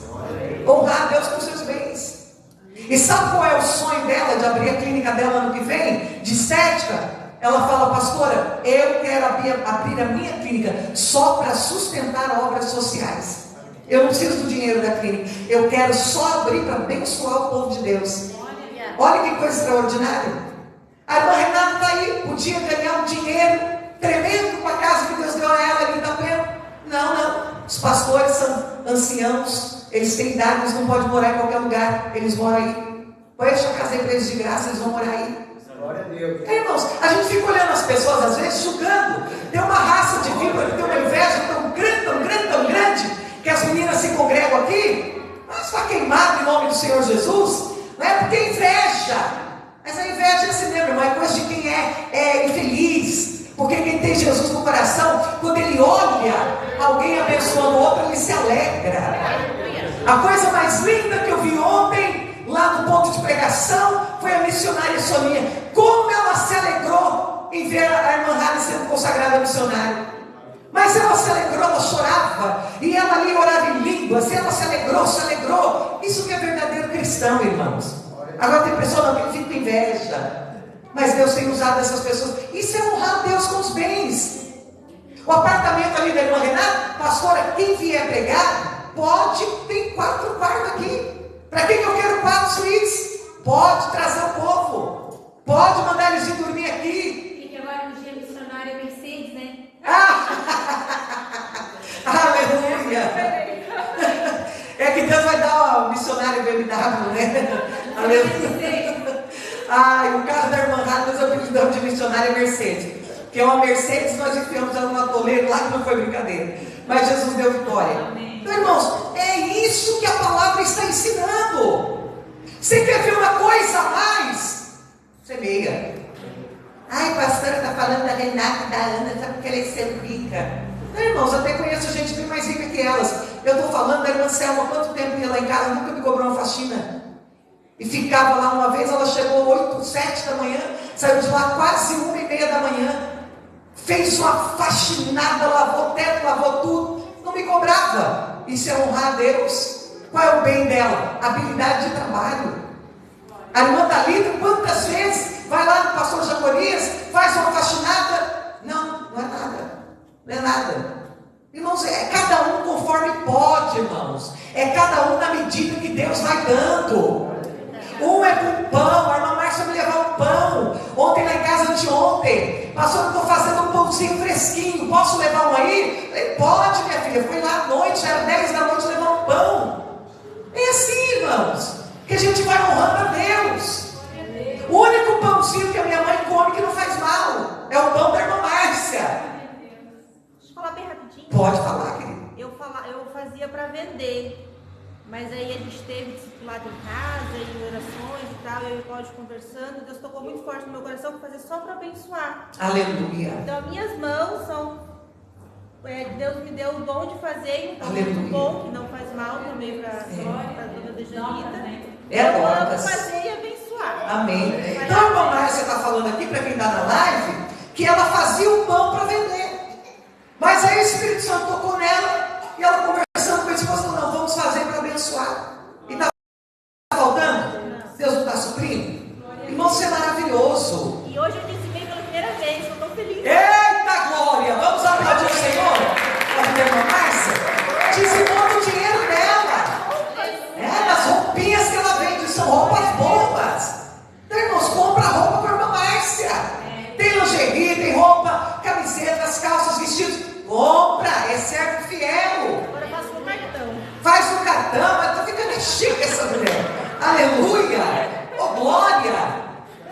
Honrar a Deus com os seus bens. E sabe qual é o sonho dela de abrir a clínica dela ano que vem? De estética? Ela fala: pastora, eu quero abrir a minha clínica só para sustentar obras sociais. Eu não preciso do dinheiro da clínica. Eu quero só abrir para abençoar o povo de Deus. Olha que coisa extraordinária. A irmã Renata está aí, podia ganhar um dinheiro tremendo para a casa que Deus deu a ela ali da Pleno. Não. Os pastores são anciãos, eles têm idade, eles não podem morar em qualquer lugar, eles moram aí. Poxa, eu casei para eles de graça, eles vão morar aí. Glória a Deus. Irmãos, a gente fica olhando as pessoas, às vezes, julgando. Tem uma raça de víbora que tem uma inveja tão grande, que as meninas se congregam aqui, mas está queimado em nome do Senhor Jesus, não é porque inveja. Mas a inveja é assim mesmo, irmão, é coisa de quem é infeliz. Porque quem tem Jesus no coração, quando ele olha alguém abençoando o outro, ele se alegra. A coisa mais linda que eu vi ontem, lá no ponto de pregação, foi a missionária Soninha. Como ela se alegrou em ver a irmã Rani sendo consagrada missionária. Mas ela se alegrou, ela chorava, e ela ali orava em línguas, e ela se alegrou. Isso que é verdadeiro cristão, irmãos. Agora tem pessoa que fica com inveja. Mas Deus tem usado essas pessoas. Isso é honrar Deus com os bens. O apartamento ali da irmã Renata, pastora, quem vier pregar, pode, tem 4 quartos aqui. Para que eu quero 4 suítes? Pode trazer o povo. Pode mandar eles ir dormir aqui. E que agora no dia missionário é Mercedes, né? Aleluia. Deus vai dar uma missionária BMW, né? Aleluia. Ai, o carro da irmã Rada, nós apelidamos de missionária Mercedes. Que é uma Mercedes, nós enfiamos ela no atoleiro lá, que não foi brincadeira. Mas Jesus deu vitória. Então, irmãos, é isso que a palavra está ensinando. Você quer ver uma coisa a mais? Semeia. Ai, pastora, está falando da Renata e da Ana, só porque elas são ricas. Não, irmãos, até conheço gente bem mais rica que elas. Eu estou falando da irmã Selma, quanto tempo ia lá em casa, nunca me cobrou uma faxina. E ficava lá uma vez, ela chegou 8, 7 da manhã, saiu de lá quase 1h30 da manhã. Fez uma faxinada, lavou teto, lavou tudo, não me cobrava. Isso é honrar a Deus. Qual é o bem dela? Habilidade de trabalho. A irmã Thalita, quantas vezes vai lá no pastor Jaconias, faz uma faxinada? Não, não é nada. Não é nada. Irmãos, é cada um conforme pode, irmãos. É cada um na medida que Deus vai dando. Um é com pão, a irmã Márcia me levar um pão. Ontem lá em casa, anteontem, pastor, eu estou fazendo um pãozinho fresquinho, posso levar um aí? Eu falei, pode, minha filha. Fui lá à noite, era 10 da noite, levar um pão. É assim, irmãos, que a gente vai honrando a Deus. O único pãozinho que a minha mãe come que não faz mal é o pão da irmã Márcia. Deixa eu falar bem rapidinho. Pode falar, querido. Eu fazia para vender. Mas aí a gente teve discipulado em casa, em orações e tal, e eu e o Cláudio conversando, Deus tocou muito forte no meu coração para fazer só para abençoar. Aleluia. Então, minhas mãos são... Deus me deu o dom de fazer, então muito bom, que não faz mal também para a dona Dejanita. É eu amo Dorcas. fazer e abençoar. Amém. Então a irmã Márcia está falando aqui, para quem está na live, que ela fazia o pão para vender. Mas aí o Espírito Santo tocou nela, e ela conversando com a esposa, falou, não, vamos fazer para abençoar. E está faltando? Deus não está suprindo? Irmão, isso é maravilhoso. E hoje eu dizimei pela primeira vez, eu estou feliz. Eita glória! Vamos aplaudir o Senhor? A irmã Márcia dizimou do dinheiro dela. Das roupinhas que ela vende, são roupas boas. Então, irmãos, compra roupa para a irmã Márcia. Tem lingerie, tem roupa, camisetas, calças, vestidos. Compra, é servo fiel. Agora eu faço no cartão. Faz no cartão, mas tá ficando chique essa mulher. Aleluia! Oh, glória!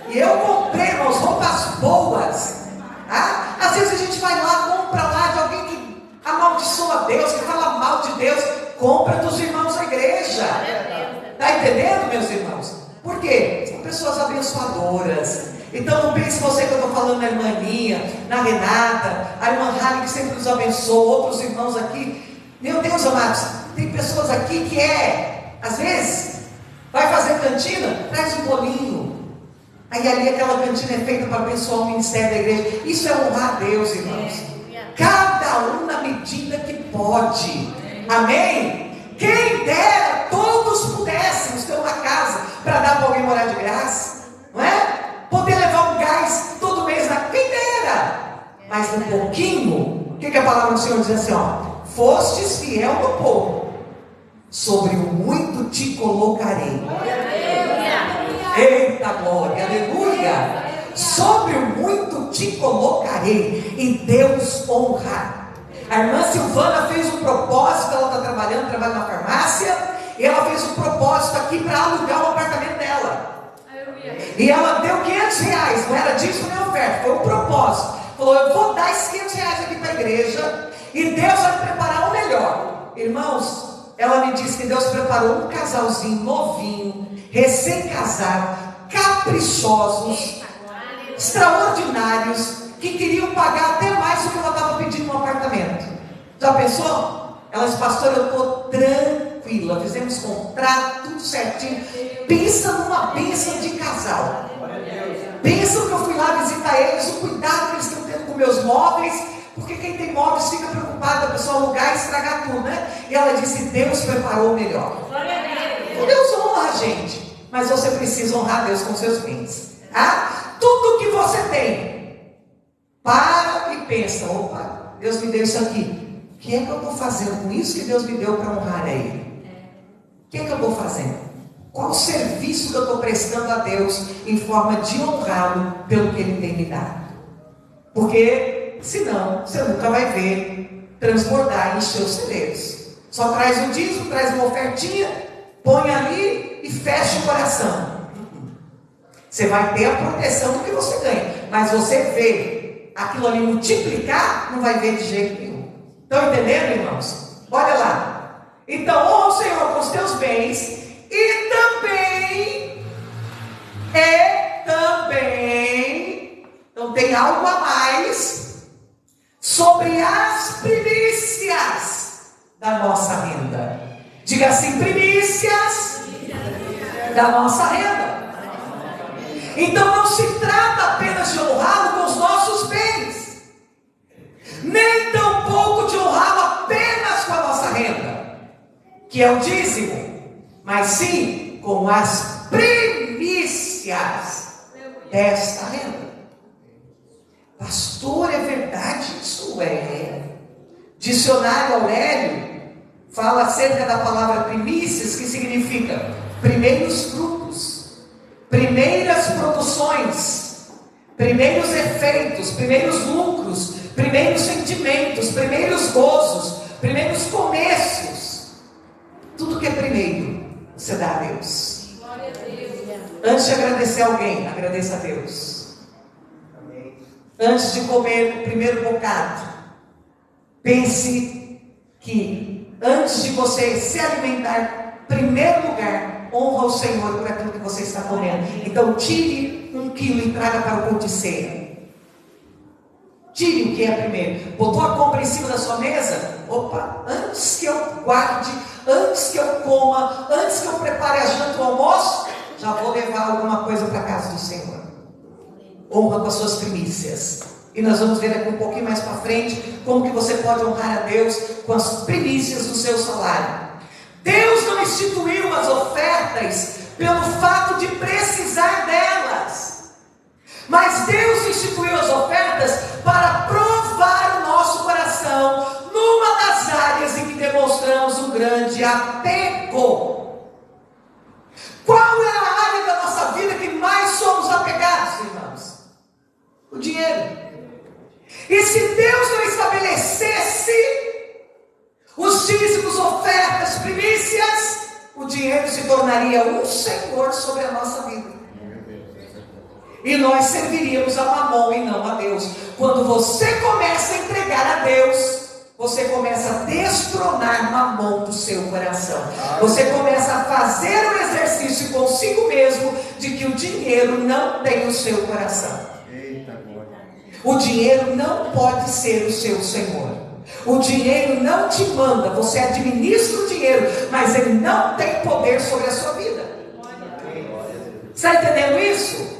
E eu comprei, irmãos, roupas boas. Às vezes a gente vai lá, compra lá de alguém que amaldiçoa Deus, que fala mal de Deus. Compra dos irmãos da igreja. Está entendendo, meus irmãos? Por quê? São pessoas abençoadoras. Então não pense você que eu estou falando na irmã Aninha, na Renata, a irmã Rale que sempre nos abençoou, outros irmãos aqui. Meu Deus, amados, tem pessoas aqui que às vezes, vai fazer cantina, traz um bolinho. Aí ali aquela cantina é feita para abençoar o ministério da igreja. Isso é honrar a Deus, irmãos. Cada um na medida que pode. Amém? Quem dera todos pudéssemos ter uma casa para dar para alguém morar de graça, não é? Poder levar um gás todo mês quem dera. Mas um pouquinho, o que a palavra do Senhor diz assim, ó? Fostes fiel no pouco, sobre o muito te colocarei. Eita glória, aleluia. Sobre o muito te colocarei, e Deus honra. A irmã Silvana fez um propósito, ela está trabalha na farmácia, e ela fez um propósito aqui para alugar o apartamento dela. E ela deu R$500, não era dízimo nem oferta, foi um propósito. Falou, eu vou dar esses R$500 aqui para a igreja, e Deus vai preparar o melhor. Irmãos, ela me disse que Deus preparou um casalzinho novinho, recém-casado, caprichosos, extraordinários, que queriam pagar até mais do que ela estava pedindo no apartamento. Já pensou? Ela disse, pastor, eu estou tranquila, fizemos contrato, tudo certinho. Pensa numa bênção de casal. Pensa que eu fui lá visitar eles, o cuidado que eles estão tendo com meus móveis, porque quem tem móveis fica preocupado, a pessoa alugar e estragar tudo, né? E ela disse, Deus preparou o melhor. Deus honra a gente, mas você precisa honrar Deus com seus bens. Tudo que você tem, para e pensa, opa, Deus me deu isso aqui. O que é que eu estou fazendo com isso que Deus me deu para honrar a Ele? O que é que eu estou fazendo? Qual o serviço que eu estou prestando a Deus em forma de honrá-lo pelo que Ele tem me dado? Porque senão você nunca vai ver transbordar e encher os celeiros. Só traz um dízimo, traz uma ofertinha, põe ali e fecha o coração. Você vai ter a proteção do que você ganha, mas você vê aquilo ali multiplicar, não vai ver de jeito nenhum. Estão entendendo, irmãos? Olha lá. Então, honra o Senhor com os teus bens e também, então tem algo a mais sobre as primícias da nossa renda. Diga assim: primícias da nossa renda. Então não se trata apenas de honrá-lo com os nossos bens, nem tampouco de honrá-lo apenas com a nossa renda, que é o dízimo, mas sim com as primícias desta renda. Pastor, é verdade isso? Dicionário Aurélio fala acerca da palavra primícias, que significa primeiros frutos, primeiras produções, primeiros efeitos, primeiros lucros, primeiros sentimentos, primeiros gozos, primeiros começos. Tudo que é primeiro, você dá a Deus. Glória a Deus. Antes de agradecer alguém, agradeça a Deus. Antes de comer o primeiro bocado, pense que antes de você se alimentar, em primeiro lugar, honra o Senhor por aquilo que você está comendo. Então tire 1 quilo e traga para o culto de ceia. Tire o que é primeiro. Botou a compra em cima da sua mesa? Opa, antes que eu guarde, antes que eu coma, antes que eu prepare a janta, o almoço, já vou levar alguma coisa para a casa do Senhor. Honra com as suas primícias. E nós vamos ver aqui um pouquinho mais para frente como que você pode honrar a Deus com as primícias do seu salário. Deus não instituiu as ofertas pelo fato de precisar delas, mas Deus instituiu as ofertas para provar o nosso coração numa das áreas em que demonstramos um grande apego. Qual é a área da nossa vida que mais somos apegados, irmãos? O dinheiro. E se Deus não estabelecesse os dízimos, ofertas, primícias, o dinheiro se tornaria um senhor sobre a nossa vida. E nós serviríamos a Mamon e não a Deus. Quando você começa a entregar a Deus, você começa a destronar Mamon do seu coração. Você começa a fazer um exercício consigo mesmo de que o dinheiro não tem o seu coração. O dinheiro não pode ser o seu senhor. O dinheiro não te manda, você administra o dinheiro, mas ele não tem poder sobre a sua vida. Está entendendo isso?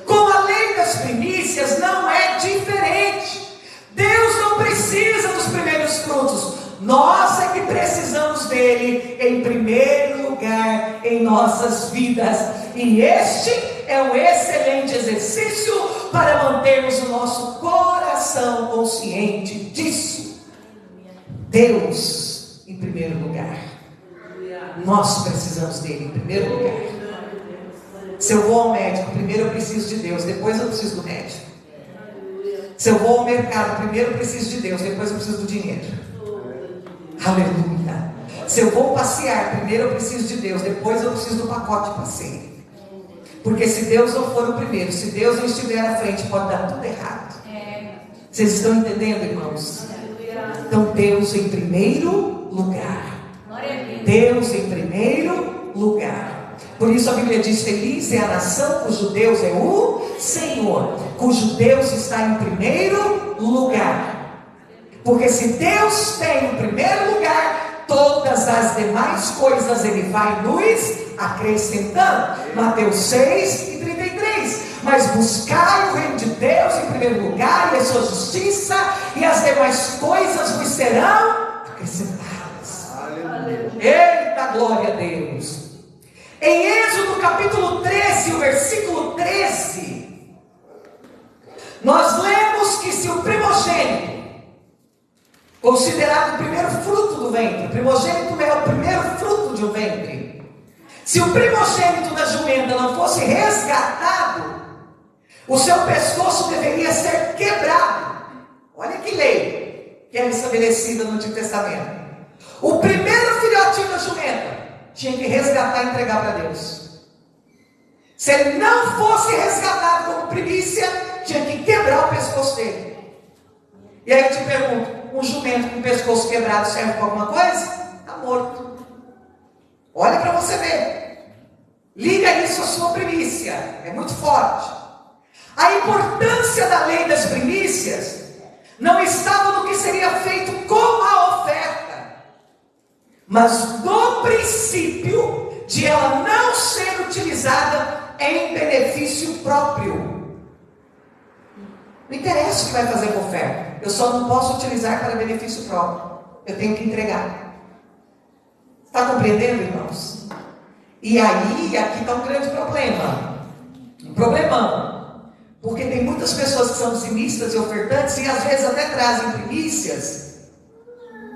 Com a lei das primícias não é diferente. Deus não precisa dos primeiros frutos. Nós é que precisamos dele em primeiro lugar em nossas vidas. E este é um excelente exercício para mantermos o nosso coração consciente disso. Deus em primeiro lugar. Nós precisamos dele em primeiro lugar. Se eu vou ao médico, primeiro eu preciso de Deus, depois eu preciso do médico. Se eu vou ao mercado, primeiro eu preciso de Deus, depois eu preciso do dinheiro. Aleluia. Se eu vou passear, primeiro eu preciso de Deus, depois eu preciso do pacote de passeio. Porque se Deus não for o primeiro, se Deus não estiver à frente, pode dar tudo errado. Vocês estão entendendo, irmãos? Então Deus em primeiro lugar. Deus em primeiro lugar. Por isso a Bíblia diz: feliz é a nação cujo Deus é o Senhor, cujo Deus está em primeiro lugar. Porque se Deus tem em primeiro lugar, todas as demais coisas Ele vai nos acrescentando. Mateus 6:33. Mas buscai o reino de Deus em primeiro lugar, e a sua justiça, e as demais coisas vos serão acrescentadas. Aleluia. Eita, glória a Deus. Em Êxodo capítulo 13, o versículo 13, nós lemos que se o primogênito, considerado o primeiro fruto do ventre, o primogênito é o primeiro fruto de um ventre, se o primogênito da jumenta não fosse resgatado, o seu pescoço deveria ser quebrado. Olha que lei que era estabelecida no Antigo Testamento. O primeiro filhotinho da jumenta tinha que resgatar e entregar para Deus. Se ele não fosse resgatado como primícia, tinha que quebrar o pescoço dele. E aí eu te pergunto, um jumento com o pescoço quebrado serve para alguma coisa? Está morto. Olha para você ver. Liga isso à sua primícia. É muito forte. A importância da lei das primícias não estava no que seria feito com a oferta, mas no princípio de ela não ser utilizada em benefício próprio. Não interessa o que vai fazer com a oferta, eu só não posso utilizar para benefício próprio, eu tenho que entregar. Está compreendendo, irmãos? E aí, aqui está um grande problema, um problemão. Porque tem muitas pessoas que são dizimistas e ofertantes e às vezes até trazem primícias.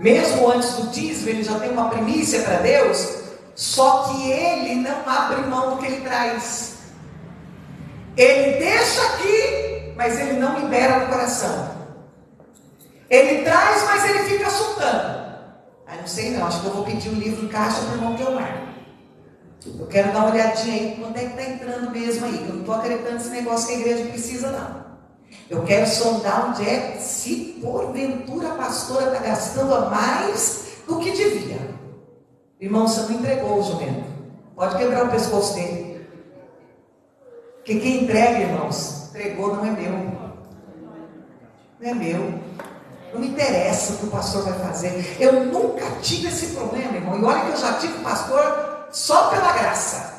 Mesmo antes do dízimo, ele já tem uma primícia para Deus, só que ele não abre mão do que ele traz. Ele deixa aqui, mas ele não libera no coração. Ele traz, mas ele fica soltando. Ah, não sei não, acho que eu vou pedir um livro em caixa para o irmão Guilmar. Eu quero dar uma olhadinha aí, quanto é que está entrando mesmo aí, que eu não estou acreditando nesse negócio que a igreja precisa não. Eu quero sondar onde é, se porventura a pastora está gastando a mais do que devia. Irmão, você não entregou o jumento, pode quebrar o pescoço dele. Porque quem entrega, irmãos, entregou, não é meu. Não é meu. Não me interessa o que o pastor vai fazer. Eu nunca tive esse problema, irmão. E olha que eu já tive pastor só pela graça.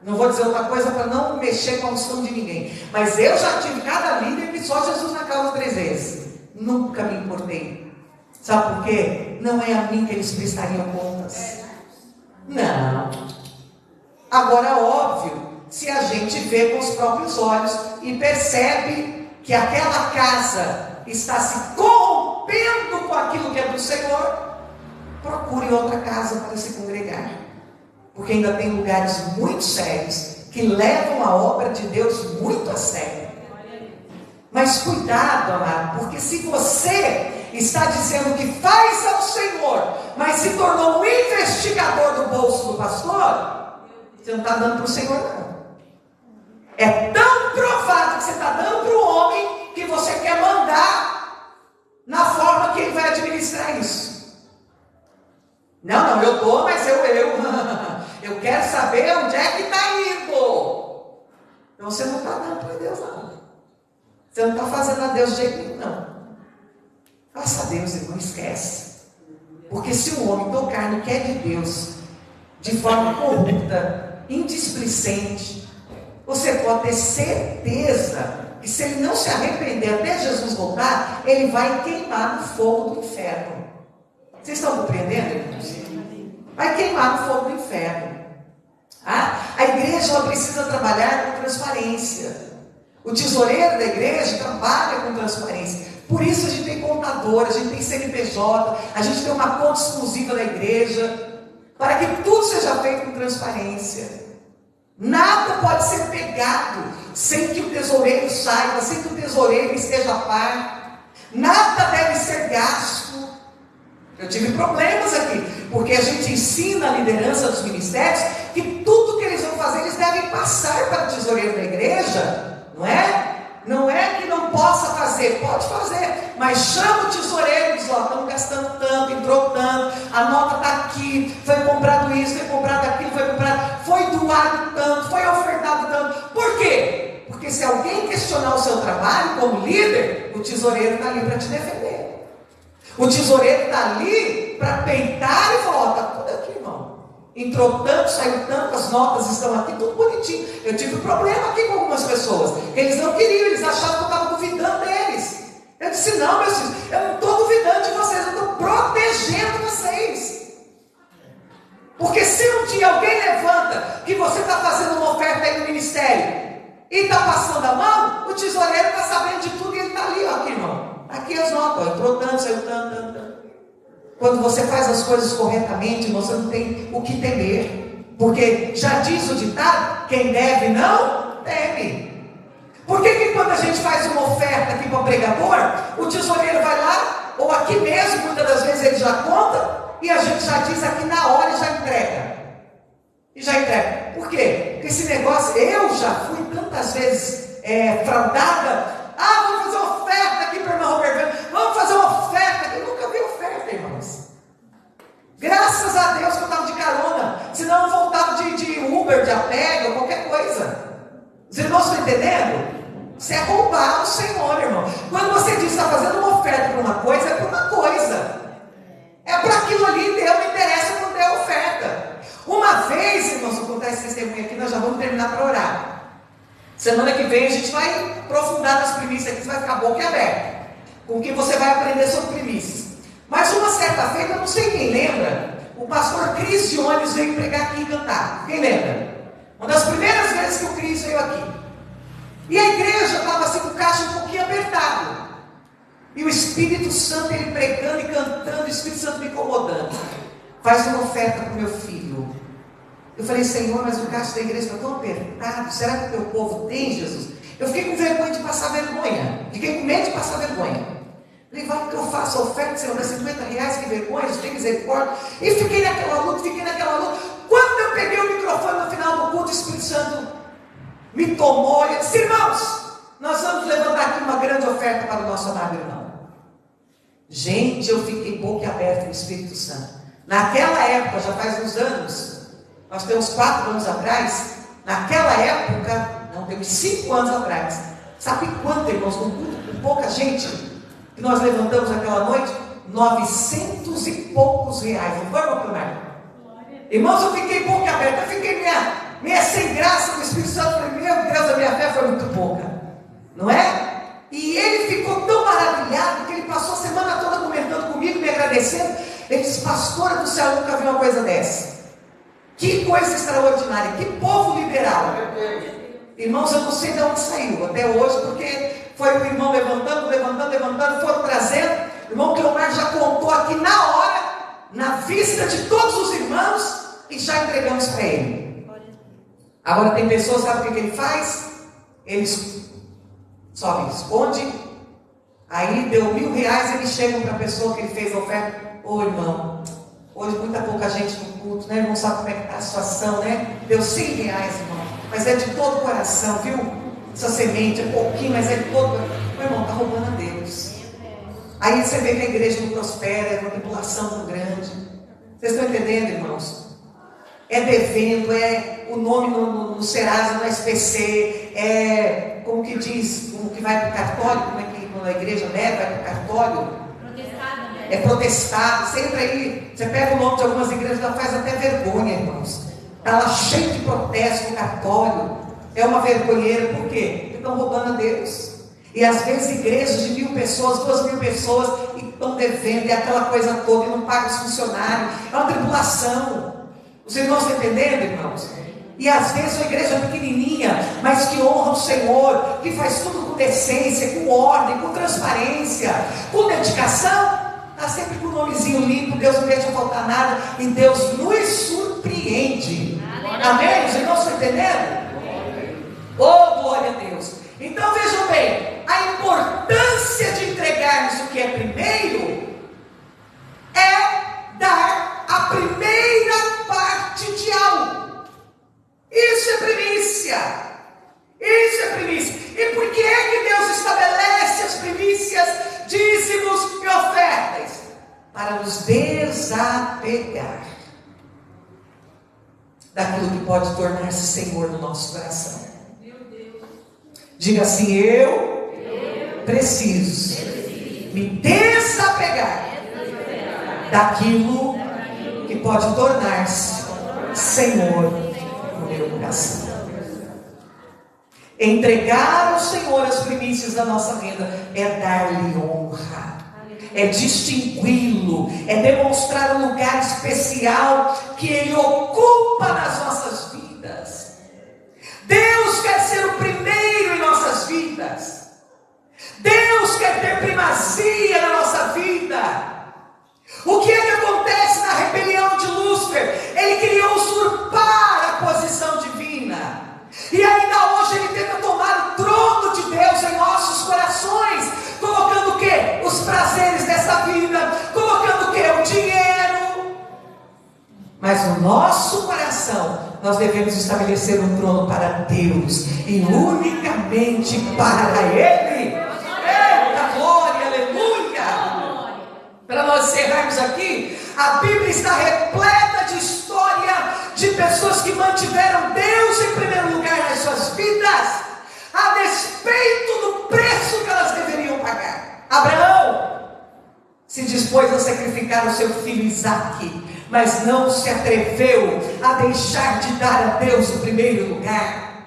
Não vou dizer outra coisa para não mexer com a unção de ninguém. Mas eu já tive cada líder que só Jesus na causa 3 vezes. Nunca me importei. Sabe por quê? Não é a mim que eles prestariam contas. Não. Agora, óbvio, se a gente vê com os próprios olhos e percebe que aquela casa está se corrompendo com aquilo que é do Senhor, procure outra casa para se congregar. Porque ainda tem lugares muito sérios que levam a obra de Deus muito a sério. Mas cuidado, amado, porque se você está dizendo que faz ao Senhor, mas se tornou um investigador do bolso do pastor, você não está dando para o Senhor não. É tão provado que você está dando para o homem que você quer mandar na forma que ele vai administrar isso. Não, eu dou, mas eu quero saber onde é que está indo. Então você não está dando para Deus não. Você não está fazendo a Deus de jeito nenhum não. Faça a Deus, irmão, esquece. Porque se o homem tocar no que é de Deus, de forma corrupta, indisplicente, você pode ter certeza que se ele não se arrepender até Jesus voltar, ele vai queimar no fogo do inferno. Vocês estão compreendendo, irmãos? Vai queimar no fogo do inferno. A igreja ela precisa trabalhar com transparência. O tesoureiro da igreja trabalha com transparência. Por isso a gente tem contador, a gente tem CNPJ, a gente tem uma conta exclusiva da igreja, para que tudo seja feito com transparência. Nada pode ser pegado sem que o tesoureiro saiba, sem que o tesoureiro esteja a par. Nada deve ser gasto. Eu tive problemas aqui, porque a gente ensina a liderança dos ministérios que tudo que eles vão fazer, eles devem passar para o tesoureiro da igreja, não é? Não é que não possa fazer, pode fazer, mas chama o tesoureiro e diz, estamos gastando tanto, entrou tanto, a nota está aqui, foi comprado isso, foi comprado aquilo, foi doado tanto, foi ofertado tanto. Por quê? Porque se alguém questionar o seu trabalho como líder, o tesoureiro está ali para te defender. O tesoureiro está ali para peitar e falar, está tudo aqui, irmão. Entrou tanto, saiu tanto, as notas estão aqui, tudo bonitinho. Eu tive um problema aqui com algumas pessoas. Eles não queriam, eles achavam que eu estava duvidando deles. Eu disse, não, meus filhos, eu não estou duvidando de vocês, eu estou protegendo vocês. Porque se um dia alguém levanta que você está fazendo uma oferta aí no ministério e está passando a mão, o tesoureiro está sabendo de tudo e ele está ali, ó, aqui, irmão. Aqui as notas, entrou tanto, saiu tanto. Quando você faz as coisas corretamente, você não tem o que temer. Porque já diz o ditado, quem deve não teme. Por que quando a gente faz uma oferta aqui para o pregador, o tesoureiro vai lá ou aqui mesmo, muitas das vezes ele já conta, e a gente já diz aqui na hora e já entrega. E já entrega. Por quê? Porque esse negócio, eu já fui tantas vezes fraudada. Vamos fazer uma oferta aqui para o irmão Roberto. Vamos fazer uma oferta aqui. Eu nunca vi oferta, irmãos. Graças a Deus que eu estava de carona. Senão eu voltava de Uber, de Apega, ou qualquer coisa. Os irmãos estão entendendo? Você é roubar o Senhor, irmão. Quando você diz que está fazendo uma oferta para uma coisa, é para uma coisa. É para aquilo ali, Deus não interessa quando é oferta. Uma vez, irmãos, vou contar esse testemunho aqui, nós já vamos terminar para orar. Semana que vem a gente vai aprofundar nas primícias aqui, você vai ficar boca aberta com o que você vai aprender sobre primícias. Mas uma certa feita, eu não sei quem lembra, o pastor Cris Jones veio pregar aqui e cantar. Quem lembra? Uma das primeiras vezes que o Cris veio aqui. E a igreja estava assim com o caixa um pouquinho apertado. E o Espírito Santo, ele pregando e cantando, o Espírito Santo me incomodando. Faz uma oferta para o meu filho. Eu falei, Senhor, mas o caixa da igreja está tão apertado. Será que o teu povo tem, Jesus? Eu fiquei com vergonha de passar vergonha. Fiquei com medo de passar vergonha. Falei, vai que eu faço a oferta, Senhor, dá R$50, que vergonha, Jesus tem misericórdia. E fiquei naquela luta. Quando eu peguei o microfone no final do culto, o Espírito Santo me tomou e disse, irmãos, nós vamos levantar aqui uma grande oferta para o nosso amado irmão. Gente, eu fiquei boca aberta no Espírito Santo. Naquela época, já faz uns anos, nós temos 4 anos atrás, naquela época, não, temos 5 anos atrás, sabe quanto, irmãos, com pouca gente, que nós levantamos aquela noite? 900 e poucos reais, não foi, meu primário? Irmãos, eu fiquei boca aberta, eu fiquei meia sem graça com o Espírito Santo, falei, meu Deus, a minha fé foi muito pouca, não é? E ele ficou tão maravilhado, que ele passou a semana toda comentando comigo, me agradecendo. Ele disse, pastora do céu, nunca vi uma coisa dessa. Que coisa extraordinária, que povo liberal. Irmãos, eu não sei de onde saiu até hoje, porque foi o irmão levantando, foram trazendo. O irmão Cleomar já contou aqui na hora, na vista de todos os irmãos, e já entregamos para ele. Agora tem pessoas, sabe o que ele faz? Eles só me esconde. Aí deu R$1.000, eles chegam para a pessoa que ele fez a oferta. Ô irmão, hoje muita pouca gente no culto, né? Não sabe como é que está a situação, né? Deu R$100, irmão, mas é de todo o coração, viu? Essa semente é pouquinho, mas é de todo o coração. Meu irmão, está roubando a Deus. Aí você vê que a igreja não prospera, é uma tribulação tão grande. Vocês estão entendendo, irmãos? É devendo, é o nome no Serasa, no SPC, é como que diz, como que vai para o cartório, como é que quando a igreja deve, vai para o cartório. É protestado. Você entra aí, você pega o nome de algumas igrejas, já faz até vergonha, irmãos. Está lá cheio de protesto no cartório. É uma vergonheira, por quê? Porque estão roubando a Deus. E às vezes igrejas de 1.000 pessoas, 2.000 pessoas, e estão devendo, e aquela coisa toda, e não pagam os funcionários. É uma tribulação. Os irmãos estão entendendo, irmãos? E às vezes uma igreja pequenininha, mas que honra o Senhor, que faz tudo com decência, com ordem, com transparência, com dedicação, está sempre com o nomezinho limpo. Deus não deixa faltar nada, e Deus nos surpreende. Amém? Os irmãos estão entendendo? Oh, glória a Deus! Então vejam bem, a importância de entregarmos o que é primeiro é dar a primeira parte de algo. Isso é primícia. Isso é primícia. E por que é que Deus estabelece as primícias, dízimos e ofertas? Para nos desapegar daquilo que pode tornar-se Senhor no nosso coração. Diga assim, eu preciso me desapegar daquilo que pode tornar-se Senhor no meu coração. Entregar ao Senhor as primícias da nossa renda é dar-lhe honra, é distingui-lo, é demonstrar um lugar especial que Ele ocupa nas nossas vidas. Deus quer ser o primeiro em nossas vidas. Deus quer ter primazia na nossa vida. O que é que acontece na rebelião de Lúcifer? Ele queria usurpar a posição divina. E ainda hoje ele tenta tomar o trono de Deus em nossos corações, colocando o quê? Os prazeres dessa vida. Mas no nosso coração, nós devemos estabelecer um trono para Deus e unicamente para Ele. Eita glória, aleluia! Para nós encerrarmos aqui, a Bíblia está repleta de história de pessoas que mantiveram Deus em primeiro lugar nas suas vidas, a despeito do preço que elas deveriam pagar. Abraão se dispôs a sacrificar o seu filho Isaque, mas não se atreveu a deixar de dar a Deus o primeiro lugar.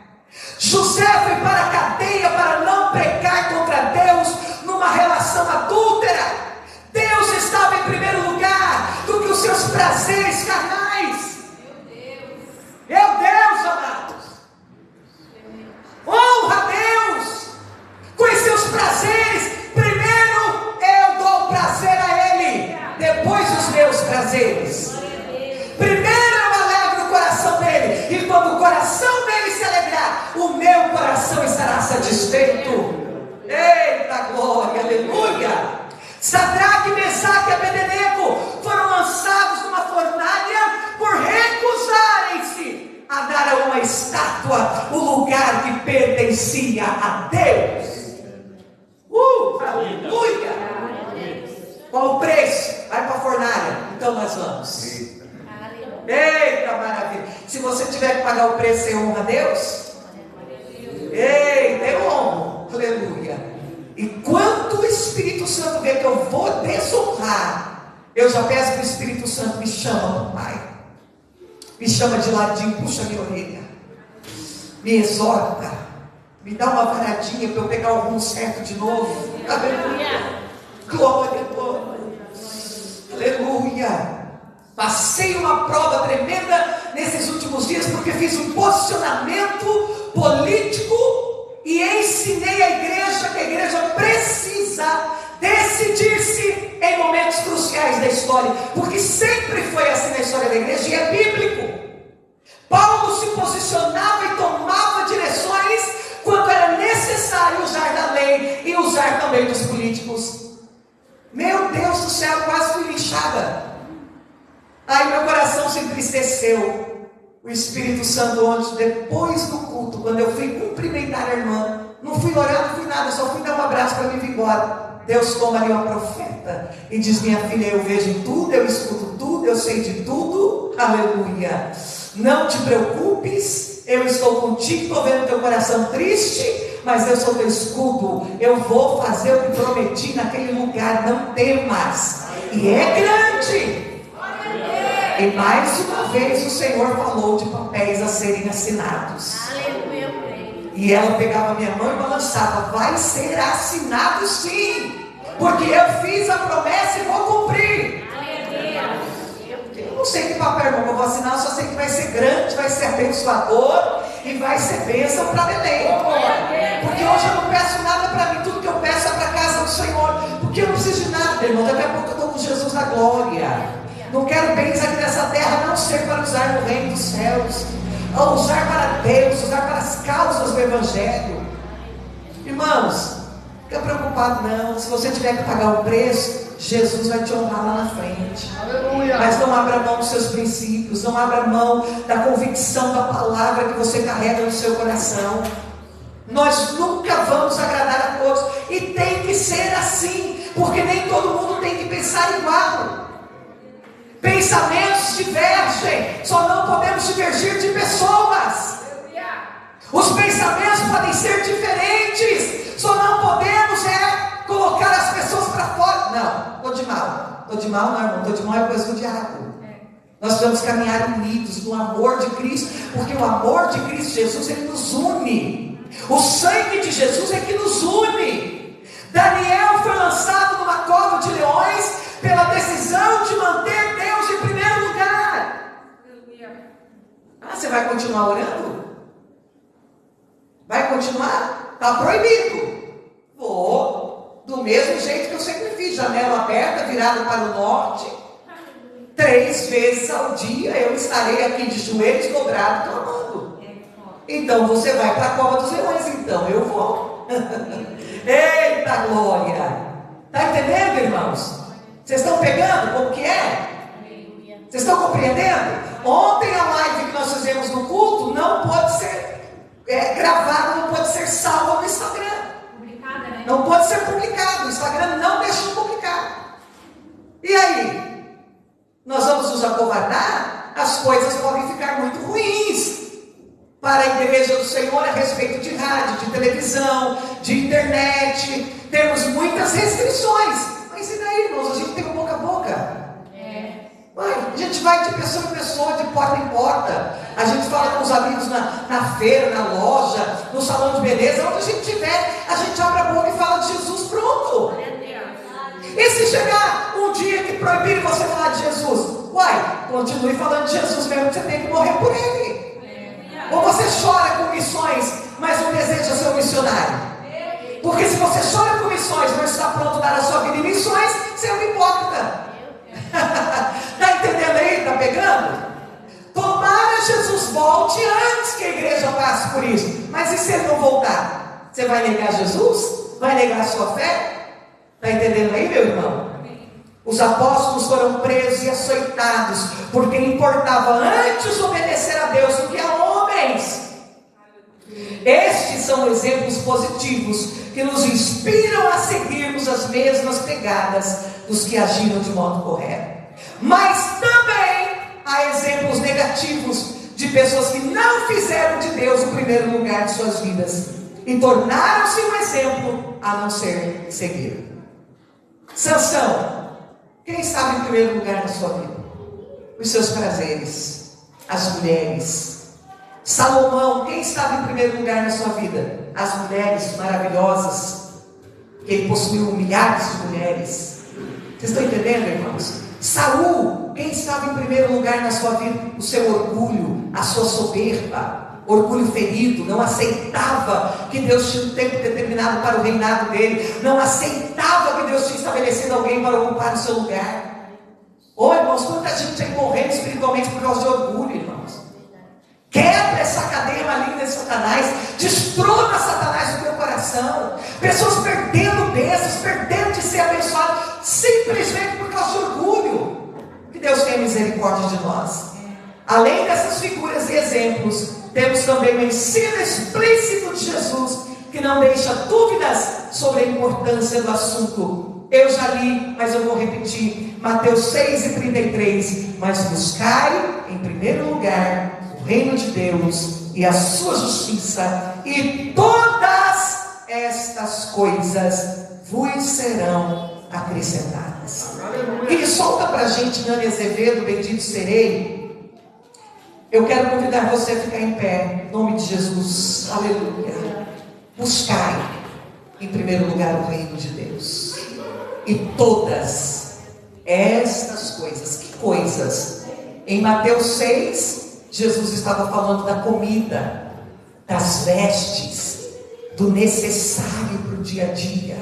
José foi para a cadeia para não pecar contra Deus numa relação adúltera. Deus estava em primeiro lugar do que os seus prazeres carnais. Meu Deus, amados, honra a Deus com os seus prazeres. Primeiro eu dou prazer a Ele, depois os meus prazeres. Primeiro eu alegro o coração dele, e quando o coração dele se alegrar, o meu coração estará satisfeito. Eita glória, aleluia! Sadraque, Mesaque e Abednego foram lançados numa fornalha por recusarem-se a dar a uma estátua o lugar que pertencia a Deus. Aleluia! Qual o preço? Vai para a fornalha. Então nós vamos. Eita maravilha! Se você tiver que pagar o preço, você honra a Deus? Eita, eu honro. Aleluia! E quando o Espírito Santo vê que eu vou desonrar, eu já peço para o Espírito Santo: me chama, Pai, me chama de ladinho, puxa minha orelha, me exorta, me dá uma varadinha para eu pegar algum certo de novo. Aleluia! Glória, glória, aleluia! Passei uma prova tremenda nesses últimos dias, porque fiz um posicionamento político e ensinei à igreja que a igreja precisa decidir-se em momentos cruciais da história, porque sempre foi assim na história da igreja e é bíblico. Paulo se posicionava e tomava direções quando era necessário usar da lei e usar também dos políticos. Meu Deus do céu, quase fui linchada. Aí meu coração se entristeceu. O Espírito Santo ontem, depois do culto, quando eu fui cumprimentar a irmã, não fui orar, não fui nada, só fui dar um abraço para mim vir embora. Deus toma ali uma profeta e diz: minha filha, eu vejo tudo, eu escuto tudo, eu sei de tudo. Aleluia! Não te preocupes, eu estou contigo, estou vendo teu coração triste, mas eu sou teu escudo. Eu vou fazer o que prometi naquele lugar, não temas. E é grande. E mais uma vez o Senhor falou de papéis a serem assinados. E ela pegava minha mão e balançava: vai ser assinado sim, porque eu fiz a promessa e vou cumprir. Eu não sei que papel eu vou assinar, eu só sei que vai ser grande, vai ser abençoador e vai ser bênção para Belém. Porque hoje eu não peço nada para mim, tudo que eu peço é para a casa do Senhor, porque eu não preciso de nada, irmão. Daqui a pouco eu estou com Jesus na glória. Não quero bens aqui nessa terra, não ser para usar no reino dos céus, a usar para Deus, usar para as causas do Evangelho. Irmãos, não fica preocupado não. Se você tiver que pagar o preço, Jesus vai te honrar lá na frente. Aleluia. Mas não abra mão dos seus princípios, não abra mão da convicção da palavra que você carrega no seu coração. Nós nunca vamos agradar a todos, e tem que ser assim, porque nem todo mundo tem que pensar igual. Pensamentos divergem, só não podemos divergir de pessoas. Os pensamentos podem ser diferentes, só não podemos colocar as pessoas para fora. Não, estou de mal não, irmão, estou de mal é coisa do diabo. Nós precisamos caminhar unidos no amor de Cristo, porque o amor de Cristo Jesus, ele nos une. O sangue de Jesus é que nos une. Daniel foi lançado numa cova de leões pela decisão de manter Deus em primeiro lugar. Ah, você vai continuar orando? Vai continuar? Está proibido. Vou, do mesmo jeito que eu sempre fiz, janela aberta, virada para o norte. 3 vezes ao dia eu estarei aqui de joelhos dobrados clamando. Então você vai para a cova dos leões, então eu vou. Eita glória! Está entendendo, irmãos? Vocês estão pegando como que é? Vocês estão compreendendo? Ontem a live que nós fizemos no culto não pode ser gravada, não pode ser salva no Instagram. Publicada, né? Não pode ser publicado. O Instagram não deixa publicar. E aí? Nós vamos nos acovardar? As coisas podem ficar muito ruins para a igreja do Senhor a respeito de rádio, de televisão, de internet. Temos muitas restrições. Mas e daí, irmãos? A gente tem o boca a boca. A gente vai de pessoa em pessoa, de porta em porta. A gente fala com os amigos na feira, na loja, no salão de beleza. Onde a gente estiver, a gente abre a boca e fala de Jesus, pronto. E se chegar um dia que proibirem você falar de Jesus? Uai, continue falando de Jesus mesmo que você tem que morrer por ele. Ou você chora com missões, mas não deseja ser um missionário? Porque se você chora com missões, mas está pronto a dar a sua vida em missões, você é um hipócrita. Está entendendo aí? Está pegando? Tomara Jesus volte antes que a igreja passe por isso. Mas e se ele não voltar? Você vai negar Jesus? Vai negar a sua fé? Está entendendo aí, meu irmão? Os apóstolos foram presos e açoitados, porque importava antes obedecer a Deus do que a homens. Estes são exemplos positivos que nos inspiram a seguirmos as mesmas pegadas dos que agiram de modo correto. Mas também há exemplos negativos de pessoas que não fizeram de Deus o primeiro lugar de suas vidas e tornaram-se um exemplo a não ser seguido. Sansão, quem estava em primeiro lugar na sua vida? Os seus prazeres, as mulheres. Salomão, quem estava em primeiro lugar na sua vida? As mulheres maravilhosas, que ele possuiu milhares de mulheres. Vocês estão entendendo, irmãos? Saul, quem estava em primeiro lugar na sua vida? O seu orgulho, a sua soberba. Orgulho ferido, não aceitava que Deus tinha um tempo determinado para o reinado dele, não aceitava que Deus tinha estabelecido alguém para ocupar o seu lugar. Ô irmãos, quanta gente aí morrendo espiritualmente por causa de orgulho, irmãos. Quebra essa cadeia maligna de Satanás, destrona Satanás do teu coração. Pessoas perdendo bênçãos, perdendo de ser abençoado, simplesmente por causa de orgulho. Que Deus tenha misericórdia de nós. Além dessas figuras e exemplos, temos também o ensino explícito de Jesus, que não deixa dúvidas sobre a importância do assunto. Eu já li, mas eu vou repetir, Mateus 6:33, mas buscai em primeiro lugar o reino de Deus e a sua justiça, e todas estas coisas vos serão acrescentadas. E solta para a gente, Nani Azevedo, bendito serei. Eu quero convidar você a ficar em pé, em nome de Jesus, aleluia. Buscai em primeiro lugar o reino de Deus, e todas estas coisas. Que coisas? Em Mateus 6, Jesus estava falando da comida, das vestes, do necessário para o dia a dia.